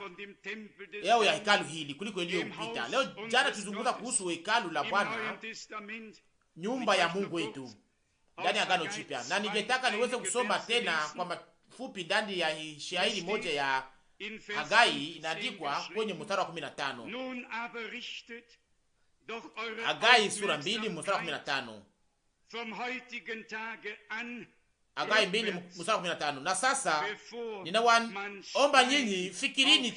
yao ya hekalu hili kuliko iliyopita. Leo jana tuzungumza kuhusu hekalu la Bwana, nyumba ya Mungu wetu ndani ya Agano Jipya, na ningetaka niweze kusoma tena kwa mafupi ndani ya shairi moja ya Hagai. Inaandikwa kwenye mstari wa 15, Hagai sura 2 mstari wa 15, Hagai 2 mstari wa 15. Na sasa ninawaomba nyinyi, fikirini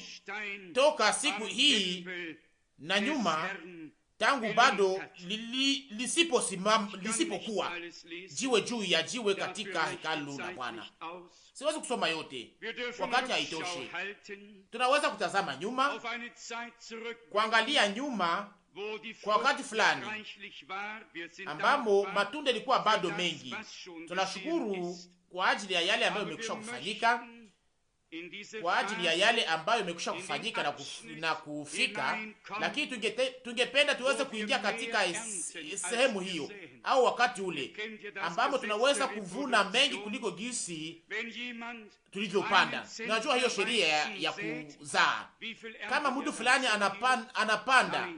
toka siku hii na nyuma, tangu bado lisipokuwa jiwe juu ya jiwe katika hekalu la Bwana. Siwezi kusoma yote, wakati haitoshi. Tunaweza kutazama nyuma, kuangalia nyuma kwa wakati fulani ambamo matunda yalikuwa bado mengi. Tunashukuru kwa ajili ya yale ambayo imekwisha kufanyika, kwa ajili ya yale ambayo imekwisha kufanyika na kufika, lakini tungependa tuweze kuingia katika sehemu hiyo au wakati ule ambamo tunaweza kuvuna mengi kuliko jinsi tulivyopanda. Unajua hiyo sheria ya kuzaa. Kama mtu fulani anapanda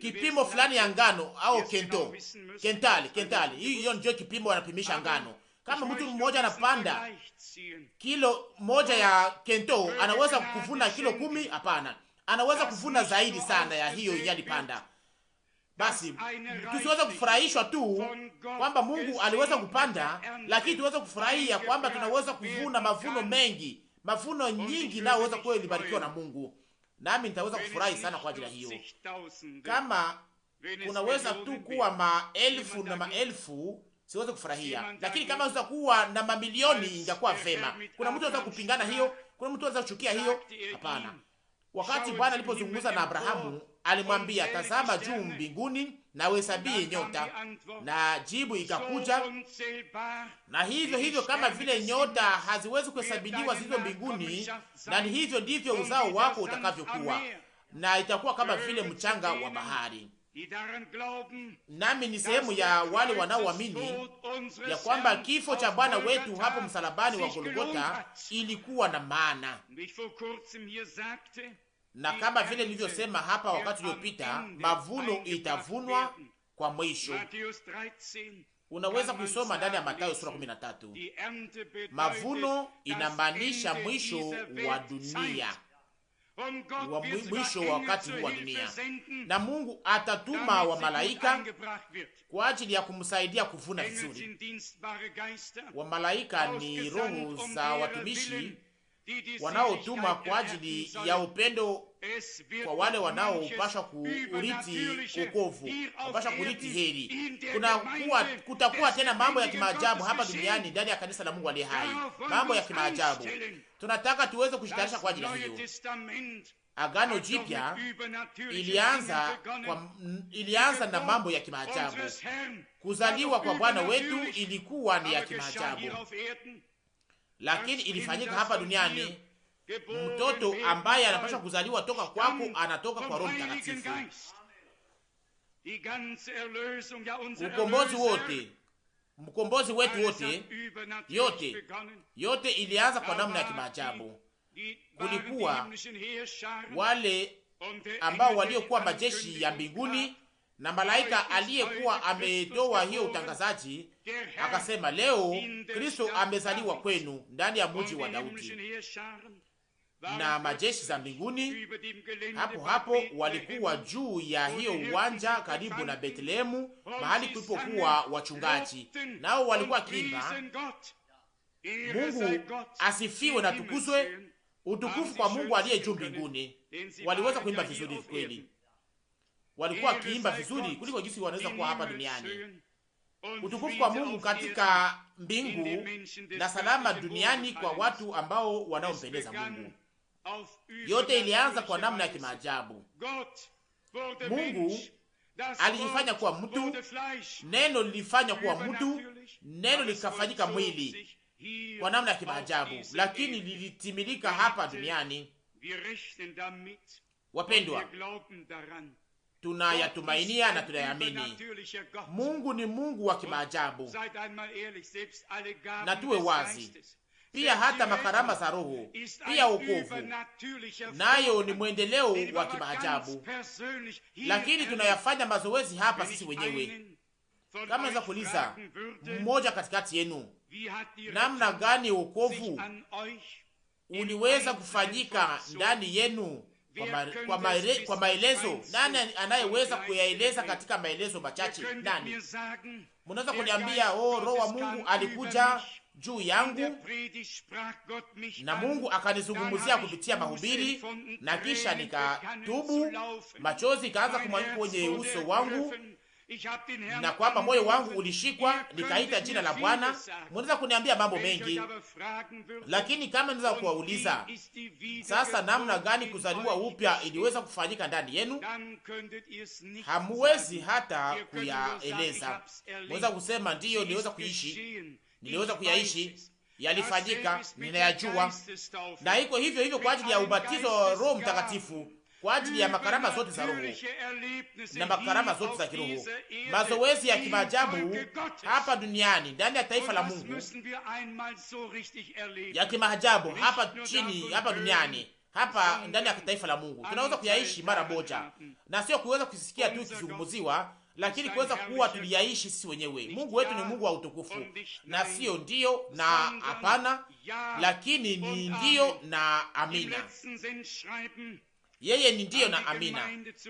kipimo fulani ya ngano au kentali, hiyo ndio kipimo wanapimisha ngano. Kama mtu mmoja anapanda kilo moja ya kento, anaweza kuvuna kilo 10? Hapana, anaweza kuvuna zaidi sana ya hiyo yalipanda. Basi tusiweze kufurahishwa tu kwamba Mungu aliweza kupanda, lakini tuweze kufurahia kwamba tunaweza kuvuna mavuno mengi, mavuno nyingi, na uweza kuwa libarikiwa na Mungu. Nami nitaweza kufurahi sana kwa ajili ya hiyo. Kama kunaweza tu kuwa maelfu na maelfu, siweze kufurahia, lakini kama unaweza kuwa na mamilioni ingekuwa vema. Kuna mtu anaweza kupingana hiyo? Kuna mtu anaweza kuchukia hiyo? Hapana. Wakati Bwana alipozungumza na Abrahamu, alimwambia, tazama juu mbinguni na uhesabie nyota, na jibu ikakuja, na hivyo kama vile nyota haziwezi kuhesabiliwa zilizo mbinguni, na hivyo ndivyo uzao wako utakavyokuwa. na itakuwa kama vile mchanga wa bahari. Nami ni sehemu ya wale wanaoamini ya kwamba kifo cha Bwana wetu hapo msalabani wa Golgotha ilikuwa na maana, na kama vile nilivyosema hapa wakati uliopita, mavuno itavunwa kwa mwisho. Unaweza kuisoma ndani ya Mathayo sura 13. Mavuno inamaanisha mwisho wa dunia, wa mwisho wa wakati huu wa dunia, na Mungu atatuma wa malaika kwa ajili ya kumsaidia kuvuna vizuri. Wa malaika ni roho za watumishi wanaotuma kwa ajili ya upendo kwa wale wanaopasha kuurithi wokovu, wapasha kurithi heri. Kutakuwa tena mambo ya kimaajabu hapa duniani ndani ya kanisa la Mungu aliye hai, mambo ya kimaajabu. Tunataka tuweze kushitarisha kwa ajili ya hiyo. Agano Jipya ilianza na mambo ya kimaajabu. Kuzaliwa kwa Bwana wetu ilikuwa ni ya kimaajabu, lakini ilifanyika hapa duniani. Mtoto ambaye anapaswa kuzaliwa toka kwako anatoka kwa Roho Mtakatifu. Mkombozi wetu wote, yote ilianza kwa namna ya kimaajabu. Kulikuwa wale ambao waliokuwa majeshi ya mbinguni, na malaika aliyekuwa ametoa hiyo utangazaji akasema, leo Kristo amezaliwa kwenu ndani ya mji wa Daudi. Na majeshi za mbinguni hapo walikuwa juu ya hiyo uwanja karibu na Bethlehemu, mahali kulipokuwa wachungaji, nao walikuwa kiimba, Mungu asifiwe na tukuzwe, utukufu kwa Mungu aliye juu mbinguni. Waliweza kuimba vizuri kweli, walikuwa kiimba vizuri kuliko jinsi wanaweza kuwa hapa duniani. Utukufu kwa Mungu katika mbingu na salama duniani kwa watu ambao wanaompendeza Mungu. Yote ilianza kwa namna ya kimaajabu. Mungu alijifanya kuwa mtu, neno lilifanya kuwa mtu, neno likafanyika mwili kwa namna ya kimaajabu, lakini lilitimilika hapa duniani. Wapendwa, tunayatumainia na tunayaamini. Mungu ni Mungu wa kimaajabu, na tuwe wazi pia, hata makarama za Roho pia wokovu nayo ni mwendeleo wa kimaajabu, lakini tunayafanya mazoezi hapa sisi wenyewe. Kama naweza kuuliza mmoja katikati yenu, namna gani wokovu uliweza kufanyika ndani yenu kwa maelezo? Nani anayeweza kuyaeleza katika maelezo machache? Nani? Mnaweza kuniambia, Roho wa Mungu alikuja juu yangu na Mungu akanizungumzia kupitia mahubiri, na kisha nikatubu, machozi ikaanza kumwagika kwenye uso wangu, na kwamba moyo wangu ulishikwa, nikaita jina la Bwana. Mnaweza kuniambia mambo mengi, lakini kama naweza kuwauliza sasa, namna gani kuzaliwa upya iliweza kufanyika ndani yenu, hamuwezi hata kuyaeleza. Mweza kusema ndiyo, niliweza kuyaishi, yalifanyika, ninayajua. Na iko hivyo hivyo kwa ajili ya ubatizo wa Roho Mtakatifu, kwa ajili ya makarama zote za Roho na makarama zote za kiroho, mazoezi ya kimaajabu hapa duniani ndani ya taifa la Mungu, ya kimaajabu hapa chini, hapa duniani, hapa ndani ya taifa la Mungu. Tunaweza kuyaishi mara moja, na sio kuweza kusikia tu kizungumziwa, lakini kuweza kuwa tuliyaishi sisi wenyewe. Mungu wetu ni Mungu wa utukufu, na sio ndio na hapana, lakini ni ndio na amina. Yeye ni ndio na amina.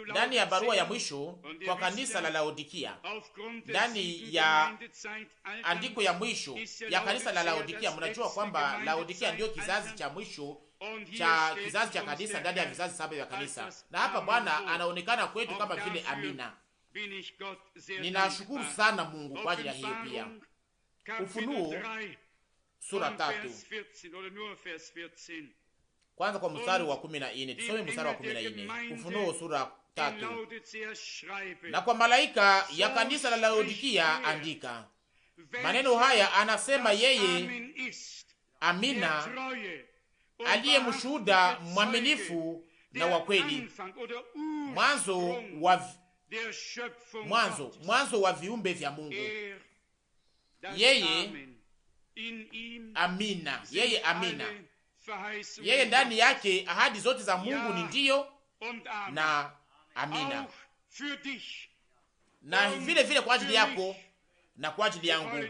Ndani ya barua ya mwisho kwa kanisa la Laodikia, ndani ya andiko ya mwisho ya kanisa la Laodikia, mnajua kwamba Laodikia ndio kizazi cha mwisho cha kizazi cha kanisa ndani ya vizazi 7 vya kanisa, na hapa Bwana anaonekana kwetu kama vile amina. Ninashukuru sana Mungu kwa ajili ya hiyo pia. Ufunuo sura 3 kwanza kwa mstari wa 14. Tusome mstari wa 14. Ufunuo sura 3. Na kwa malaika ya kanisa la Laodikia andika, maneno haya anasema yeye amina, aliye mshuhuda mwaminifu na wa kweli, mwanzo wa viumbe vya Mungu. Yeye amina, yeye amina, yeye ndani yake ahadi zote za Mungu ni ndiyo na amina, na vile vile kwa ajili yako na kwa ajili yangu.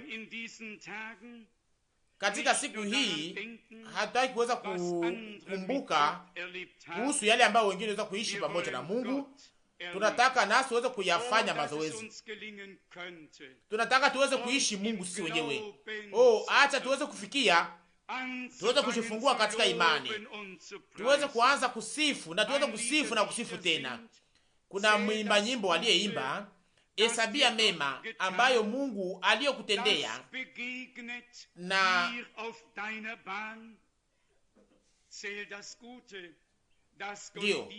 Katika siku hii hatutaki kuweza kukumbuka kuhusu yale ambayo wengine waweza kuishi pamoja na Mungu. Tunataka nasi tuweze kuyafanya mazoezi. Tunataka tuweze kuishi Mungu sisi wenyewe. Acha tuweze kufikia, tuweze kujifungua katika imani, tuweze kuanza kusifu na tuweze kusifu na kusifu tena. Kuna mwimba nyimbo aliyeimba, hesabia mema ambayo Mungu aliyokutendea, na ndio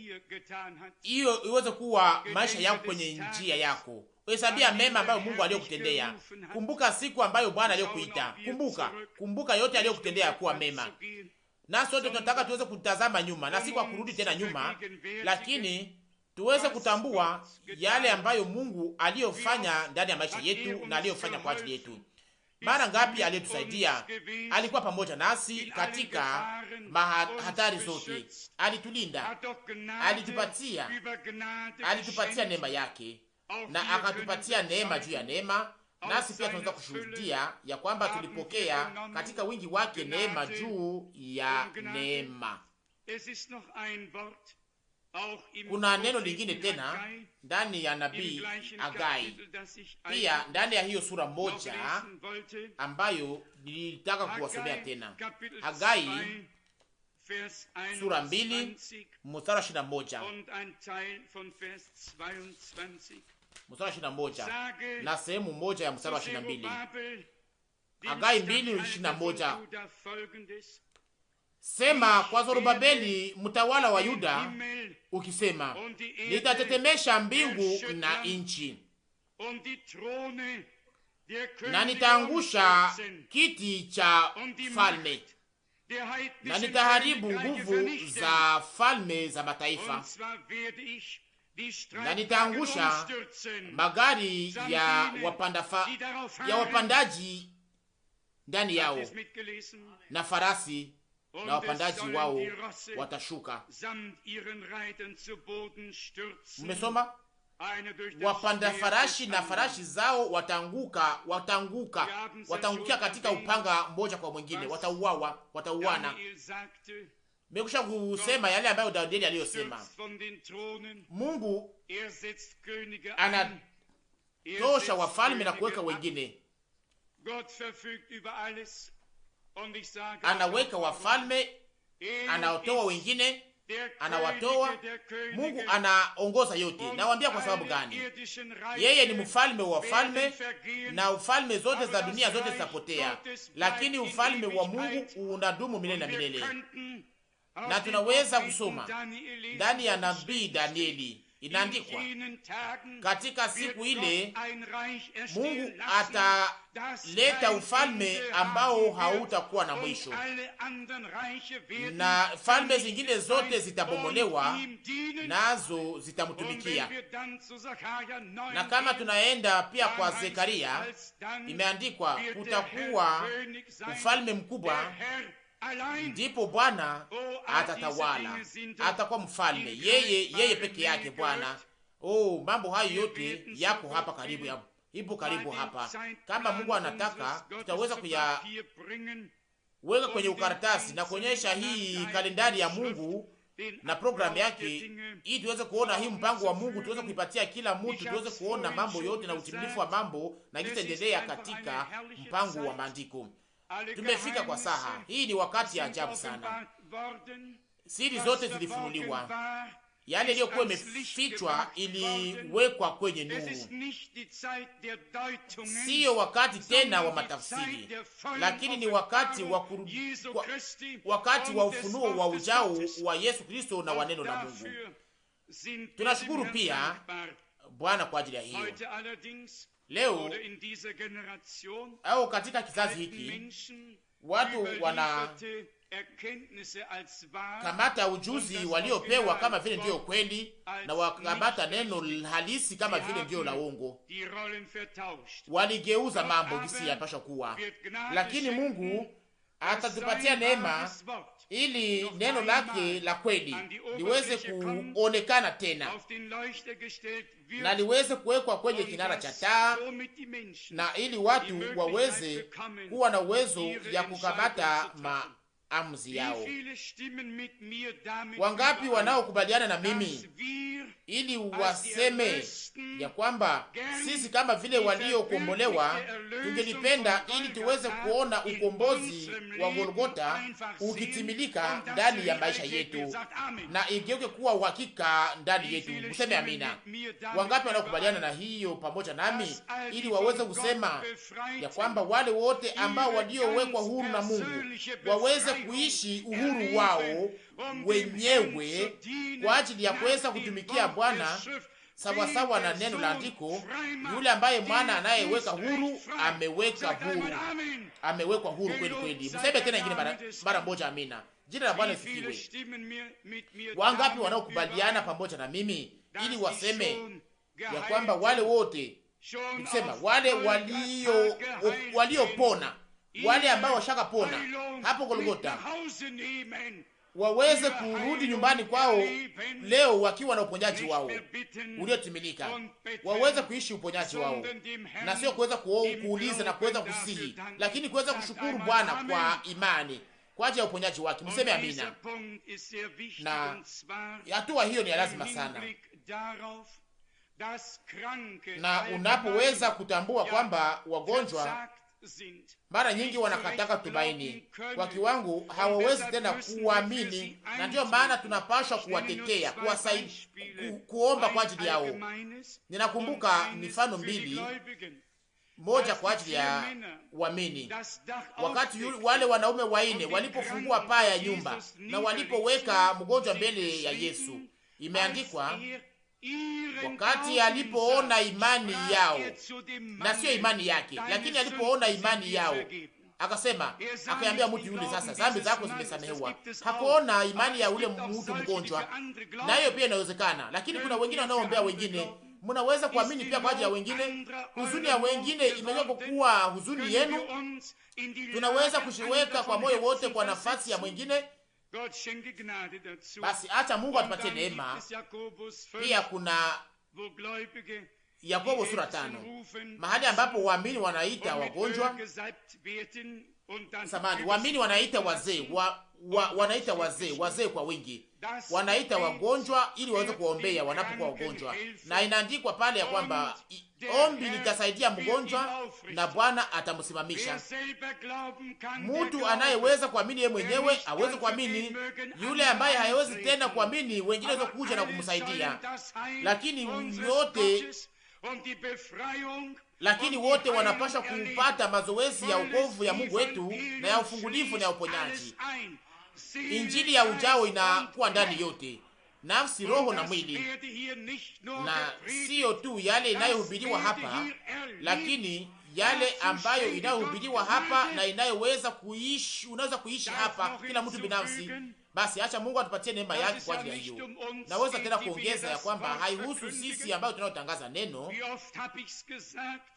hiyo iweze kuwa maisha yako kwenye njia yako. Hesabia mema ambayo Mungu aliyokutendea. Kumbuka siku ambayo Bwana aliyokuita. Kumbuka yote aliyokutendea kuwa mema. Na sote tunataka tuweze kutazama nyuma, na si kwa kurudi tena nyuma, lakini tuweze kutambua yale ambayo Mungu aliyofanya ndani ya maisha yetu na aliyofanya kwa ajili yetu. Mara ngapi aliyetusaidia, alikuwa pamoja nasi katika hatari zote, alitulinda, alitupatia neema yake, na akatupatia neema juu ya neema. Nasi pia tunaweza kushuhudia ya kwamba tulipokea katika wingi wake neema juu ya neema. Kuna neno lingine tena ndani ya nabii Hagai, pia ndani ya hiyo sura moja ambayo nilitaka kuwasomea tena. Hagai sura 2 mstari wa 21 na sehemu moja ya mstari wa 22. Hagai 2:21. Sema kwa Zorobabeli mtawala wa Yuda ukisema, nitatetemesha mbingu na nchi, na nitaangusha kiti cha falme, na nitaharibu nguvu za falme za mataifa, na nitaangusha magari ya wapandaji ndani yao, na farasi na wapandaji wao watashuka. Mmesoma? Wapanda farashi na farashi zao wataangukia katika upanga mmoja kwa mwingine, watauana. Mekusha kusema yale ambayo Danieli aliyosema. Mungu anatosha wafalme na kuweka wengine. Anaweka wafalme, anaotoa wengine, anawatoa. Mungu anaongoza yote. Nawaambia kwa sababu gani? Yeye ni mfalme wa wafalme, na ufalme zote za dunia zote zitapotea, lakini ufalme wa Mungu unadumu milele na milele. Na tunaweza kusoma ndani ya nabii Danieli, inaandikwa katika siku ile Mungu ataleta ufalme ambao hautakuwa na mwisho, na falme zingine zote zitabomolewa, nazo zitamtumikia. Na kama tunaenda pia kwa Zekaria, imeandikwa kutakuwa ufalme mkubwa, ndipo Bwana atatawala, atakuwa mfalme, yeye peke yake Bwana. Mambo hayo yote yako hapa karibu, ipo karibu hapa. Kama Mungu anataka, tutaweza kuyaweka kwenye ukaratasi na kuonyesha hii kalendari ya Mungu na programu yake, ili tuweze kuona hii mpango wa Mungu, tuweze kuipatia kila mtu, tuweze kuona mambo yote na utimilifu wa mambo na kitaendelea katika mpango wa maandiko. Tumefika kwa saha hii, ni wakati ya ajabu sana. Siri zote zilifunuliwa, yale iliyokuwa imefichwa iliwekwa kwenye nuru. Siyo wakati tena wa matafsiri, lakini ni wakati wa ufunuo wa ujao wa Yesu Kristo na wa neno la Mungu. Tunashukuru pia Bwana kwa ajili ya hiyo. Leo au katika kizazi hiki watu kamata ujuzi waliopewa kama vile ndiyo kweli, na wakamata neno halisi kama vile ndiyo la uongo. Waligeuza mambo gisi yapasha kuwa, lakini Mungu atatupatia neema ili neno lake la kweli liweze kuonekana tena na liweze kuwekwa kwenye kinara cha taa, na ili watu waweze kuwa na uwezo ya kukamata maamuzi yao. Wangapi wanaokubaliana na mimi ili waseme ya kwamba sisi kama vile waliokombolewa tungelipenda ili tuweze kuona ukombozi wa Golgota ukitimilika ndani ya maisha yetu na igeuke kuwa uhakika ndani yetu? Mseme amina. Wangapi wanaokubaliana na hiyo pamoja nami ili waweze kusema ya kwamba wale wote ambao waliowekwa huru na Mungu waweze kuishi uhuru wao wenyewe kwa ajili ya kuweza kutumikia Bwana sawasawa na neno la andiko. Yule ambaye mwana anayeweka huru ameweka huru, amewekwa huru kweli kweli. Mseme tena ingine mara moja, amina. Jina la Bwana sifiwe. Wangapi wanaokubaliana pamoja na mimi ili waseme ya kwamba wale wote, nikisema wale waliopona, wale ambao washakapona hapo Golgota waweze kurudi nyumbani kwao leo wakiwa na uponyaji wao uliotimilika, waweze kuishi uponyaji wao, na sio kuweza kuuliza na kuweza kusihi, lakini kuweza kushukuru Bwana kwa imani kwa ajili ya uponyaji wake. Mseme amina. Na hatua hiyo ni lazima sana, na unapoweza kutambua kwamba wagonjwa mara nyingi wanakataka tumaini kwa kiwango hawawezi tena kuamini, na ndio maana tunapaswa kuwatetea, kuwasaidia, kuomba kwa ajili yao. Ninakumbuka mifano mbili, moja kwa ajili ya waamini. Wakati wale wanaume waine walipofungua paa ya nyumba na walipoweka mgonjwa mbele ya Yesu, imeandikwa wakati alipoona imani yao, na sio imani yake, lakini alipoona imani yao akasema, akaambia mtu yule, sasa dhambi zako zimesamehewa. Hakuona imani ya ule mtu mgonjwa, na hiyo pia inawezekana. Lakini kuna wengine wanaoombea wengine, mnaweza kuamini pia kwa ajili ya wengine. Huzuni ya wengine imeweza kuwa huzuni yenu, tunaweza kushiweka kwa moyo wote kwa nafasi ya mwingine. Basi acha Mungu atupatie neema. Pia kuna Yakobo sura 5 mahali ambapo waamini wanaita wagonjwa, waamini wanaita wazee, wanaita wazee kwa wingi, wanaita wagonjwa ili waweze kuombea wanapokuwa wagonjwa, na inaandikwa pale ya kwamba ombi litasaidia mgonjwa na Bwana atamsimamisha. Mtu anayeweza kuamini yeye mwenyewe aweze kuamini, yule ambaye haiwezi tena kuamini wengine waweze kuja na kumsaidia, lakini wote wanapaswa kupata mazoezi ya wokovu ya Mungu wetu na ya ufungulivu na ya uponyaji. Injili ya ujao inakuwa ndani yote, nafsi, roho na mwili, na sio tu yale inayohubiriwa hapa, lakini yale ambayo inayohubiriwa hapa na inayoweza kuishi, unaweza kuishi hapa kila mtu binafsi. Basi acha Mungu atupatie neema yake kwa ajili ya hiyo. Naweza tena kuongeza ya kwamba haihusu sisi ambayo tunayotangaza neno.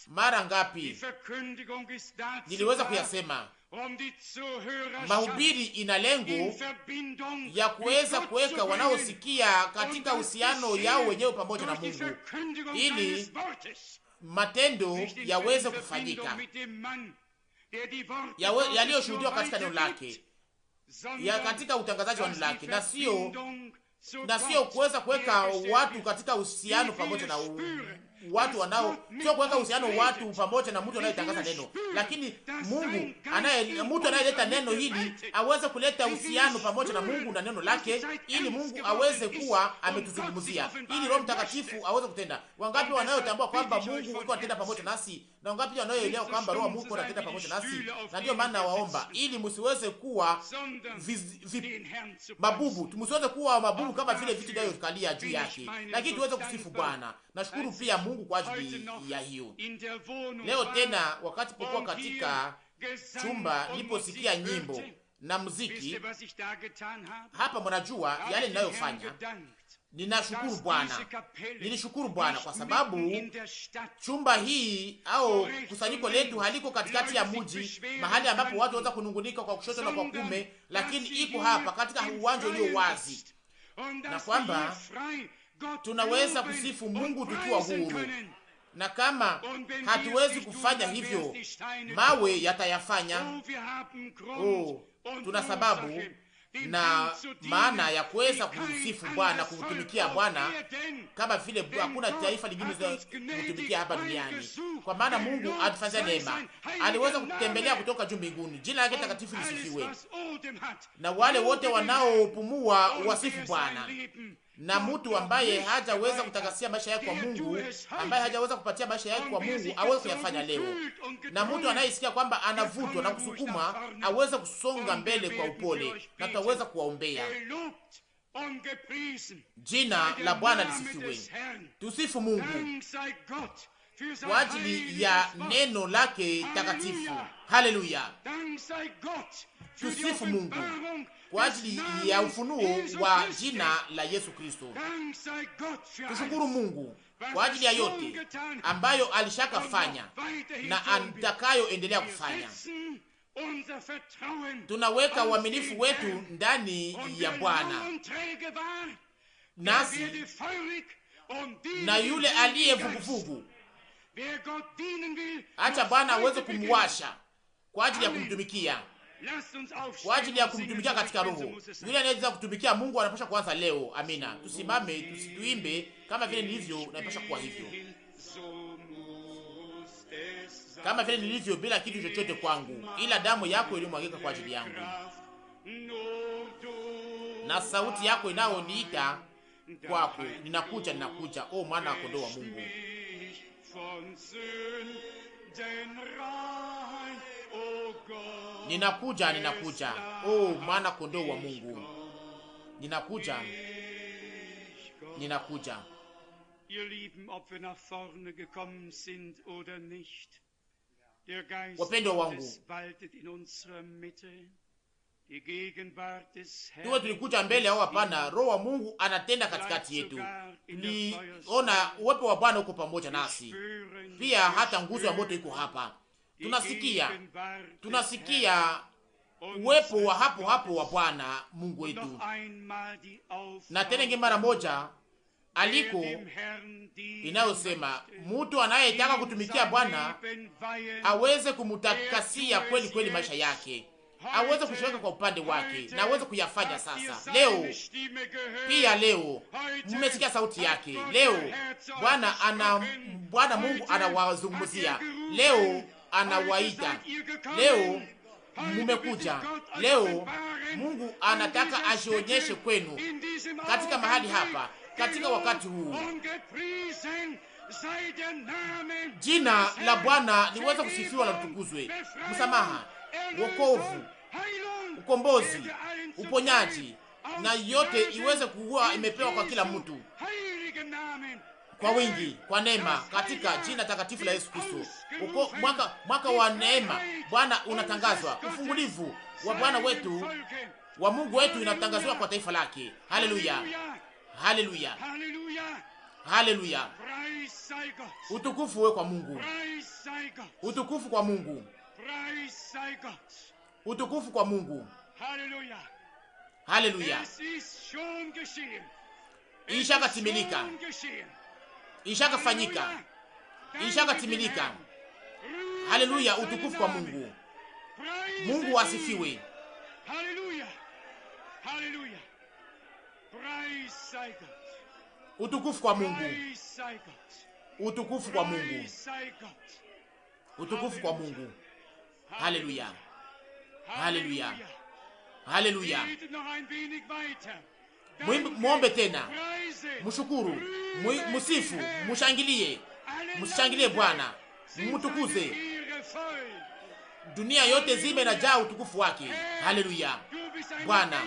Mara ngapi niliweza kuyasema, mahubiri ina lengo ya kuweza kuweka wanaosikia katika uhusiano yao wenyewe pamoja na Mungu, ili matendo yaweze kufanyika yaliyoshuhudiwa katika neno lake, ya katika utangazaji wa neno lake, na sio kuweza kuweka watu katika uhusiano pamoja na watu sio kuweka uhusiano watu pamoja na mtu anayetangaza neno, lakini mtu anayeleta neno hili aweze kuleta uhusiano pamoja na Mungu na neno lake, ili Mungu aweze kuwa ametuzungumzia, ili Roho Mtakatifu aweze kutenda. Wangapi wanayotambua kwamba Mungu yuko anatenda pamoja nasi, na wangapi wanaoelewa kwamba Roho Mungu yuko anatenda pamoja nasi? Na ndio maana waomba ili msiweze kuwa mabubu, msiweze kuwa mabubu kama vile vitu vinavyokalia juu yake, lakini tuweze kusifu Bwana. Nashukuru pia Mungu kwa ajili ya hiyo. Leo tena wakati pokuwa katika chumba niliposikia nyimbo na muziki. Hapa mnajua yale ninayofanya. Ninashukuru Bwana, nilishukuru Bwana kwa sababu chumba hii au kusanyiko letu haliko katikati ya mji, mahali ambapo watu wanaweza kunungunika kwa kushoto na kwa kume, lakini iko hapa katika uwanja ulio wazi, na kwamba tunaweza kusifu Mungu tukiwa huru. Na kama hatuwezi kufanya hivyo, mawe yatayafanya. Tuna sababu na maana ya kuweza kusifu Bwana, kumtumikia Bwana kama vile hakuna taifa lingine za kutumikia hapa duniani, kwa maana Mungu atufanyia neema, aliweza kutembelea kutoka juu mbinguni. Jina lake takatifu lisifiwe. Na wale wote wanaopumua wasifu Bwana. Na mtu ambaye hajaweza kutakasia maisha yake kwa Mungu, ambaye hajaweza kupatia maisha yake kwa Mungu, aweze kuyafanya leo. Na mtu anayesikia kwamba anavutwa na kusukuma, aweze kusonga mbele kwa upole, na tutaweza kuwaombea. Jina la Bwana lisifiwe. Tusifu Mungu kwa ajili ya neno lake takatifu. Haleluya. Tusifu Mungu kwa ajili ya ufunuo wa jina la Yesu Kristo. Tushukuru Mungu kwa ajili ya yote ambayo alishakafanya na atakayoendelea kufanya. Tunaweka uaminifu wetu ndani ya Bwana, nasi na yule aliye vuguvugu, acha Bwana aweze kumwasha kwa ajili ya kumtumikia, kwa ajili ya kumtumikia katika roho. Yule anayeweza kutumikia Mungu anapaswa kuanza leo. Amina. Tusimame, tusituimbe kama vile nilivyo, napaswa kuwa hivyo. Kama vile nilivyo bila kitu chochote kwangu, ila damu yako iliyomwagika kwa ajili yangu, na sauti yako inayoniita kwako, ninakuja, ninakuja, o mwana wa kondoo wa Mungu. Ninakuja, ninakuja, o mwana kondoo wa Mungu. Ninakuja, ninakuja. Wapendwa wangu, tuwe tulikuja mbele au hapana, Roho wa Mungu anatenda katikati yetu. Tuliona uwepo wa Bwana uko pamoja nasi, pia hata nguzo ya moto iko hapa. Tunasikia uwepo wa hapo hapo wa Bwana Mungu wetu. Na tena mara moja aliko inayosema mtu anayetaka kutumikia Bwana aweze kumutakasia kweli kweli maisha yake, aweze kushirika kwa upande wake, na aweze kuyafanya sasa. Leo pia, leo mmesikia sauti yake. Leo Bwana Mungu anawazungumzia. Leo anawaita. Leo mumekuja. Leo Mungu anataka ajionyeshe kwenu katika mahali hapa, katika wakati huu. Jina la Bwana liweze kusifiwa na kutukuzwe. Msamaha, wokovu, ukombozi, uponyaji na yote iweze kuwa imepewa kwa kila mtu kwa wingi, kwa neema, katika jina takatifu la Yesu Kristo. Mwaka wa neema Bwana unatangazwa. Ufungulivu wa Bwana wetu, wa Mungu wetu inatangazwa kwa taifa lake. Haleluya, haleluya, haleluya. Utukufu we kwa Mungu, utukufu kwa Mungu, utukufu kwa Mungu. Haleluya. Ishakatimilika, ishakafanyika, ishakatimilika. Haleluya, utukufu kwa Mungu. Mungu asifiwe. Haleluya, haleluya. Utukufu kwa Mungu, utukufu kwa Mungu, utukufu kwa Mungu. Haleluya, haleluya, haleluya. Muombe tena, mshukuru, musifu, mushangilie, mshangilie Bwana, mtukuze. Dunia yote zime inajaa utukufu wake. Haleluya. Bwana,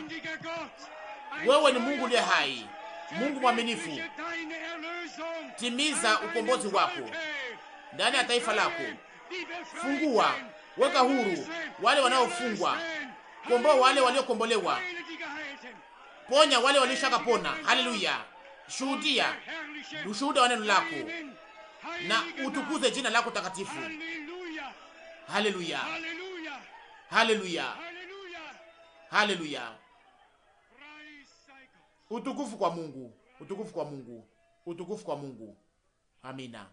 wewe ni Mungu aliye hai, Mungu mwaminifu. Timiza ukombozi wako ndani ya taifa lako. Fungua, weka huru wale wanaofungwa. Komboa wale waliokombolewa. Ponya wale walioshaka pona. Haleluya. Shuhudia ushuhuda wa neno lako na utukuze jina lako takatifu. Haleluya. Haleluya. Haleluya. Utukufu kwa Mungu. Utukufu kwa Mungu. Utukufu kwa Mungu. Amina.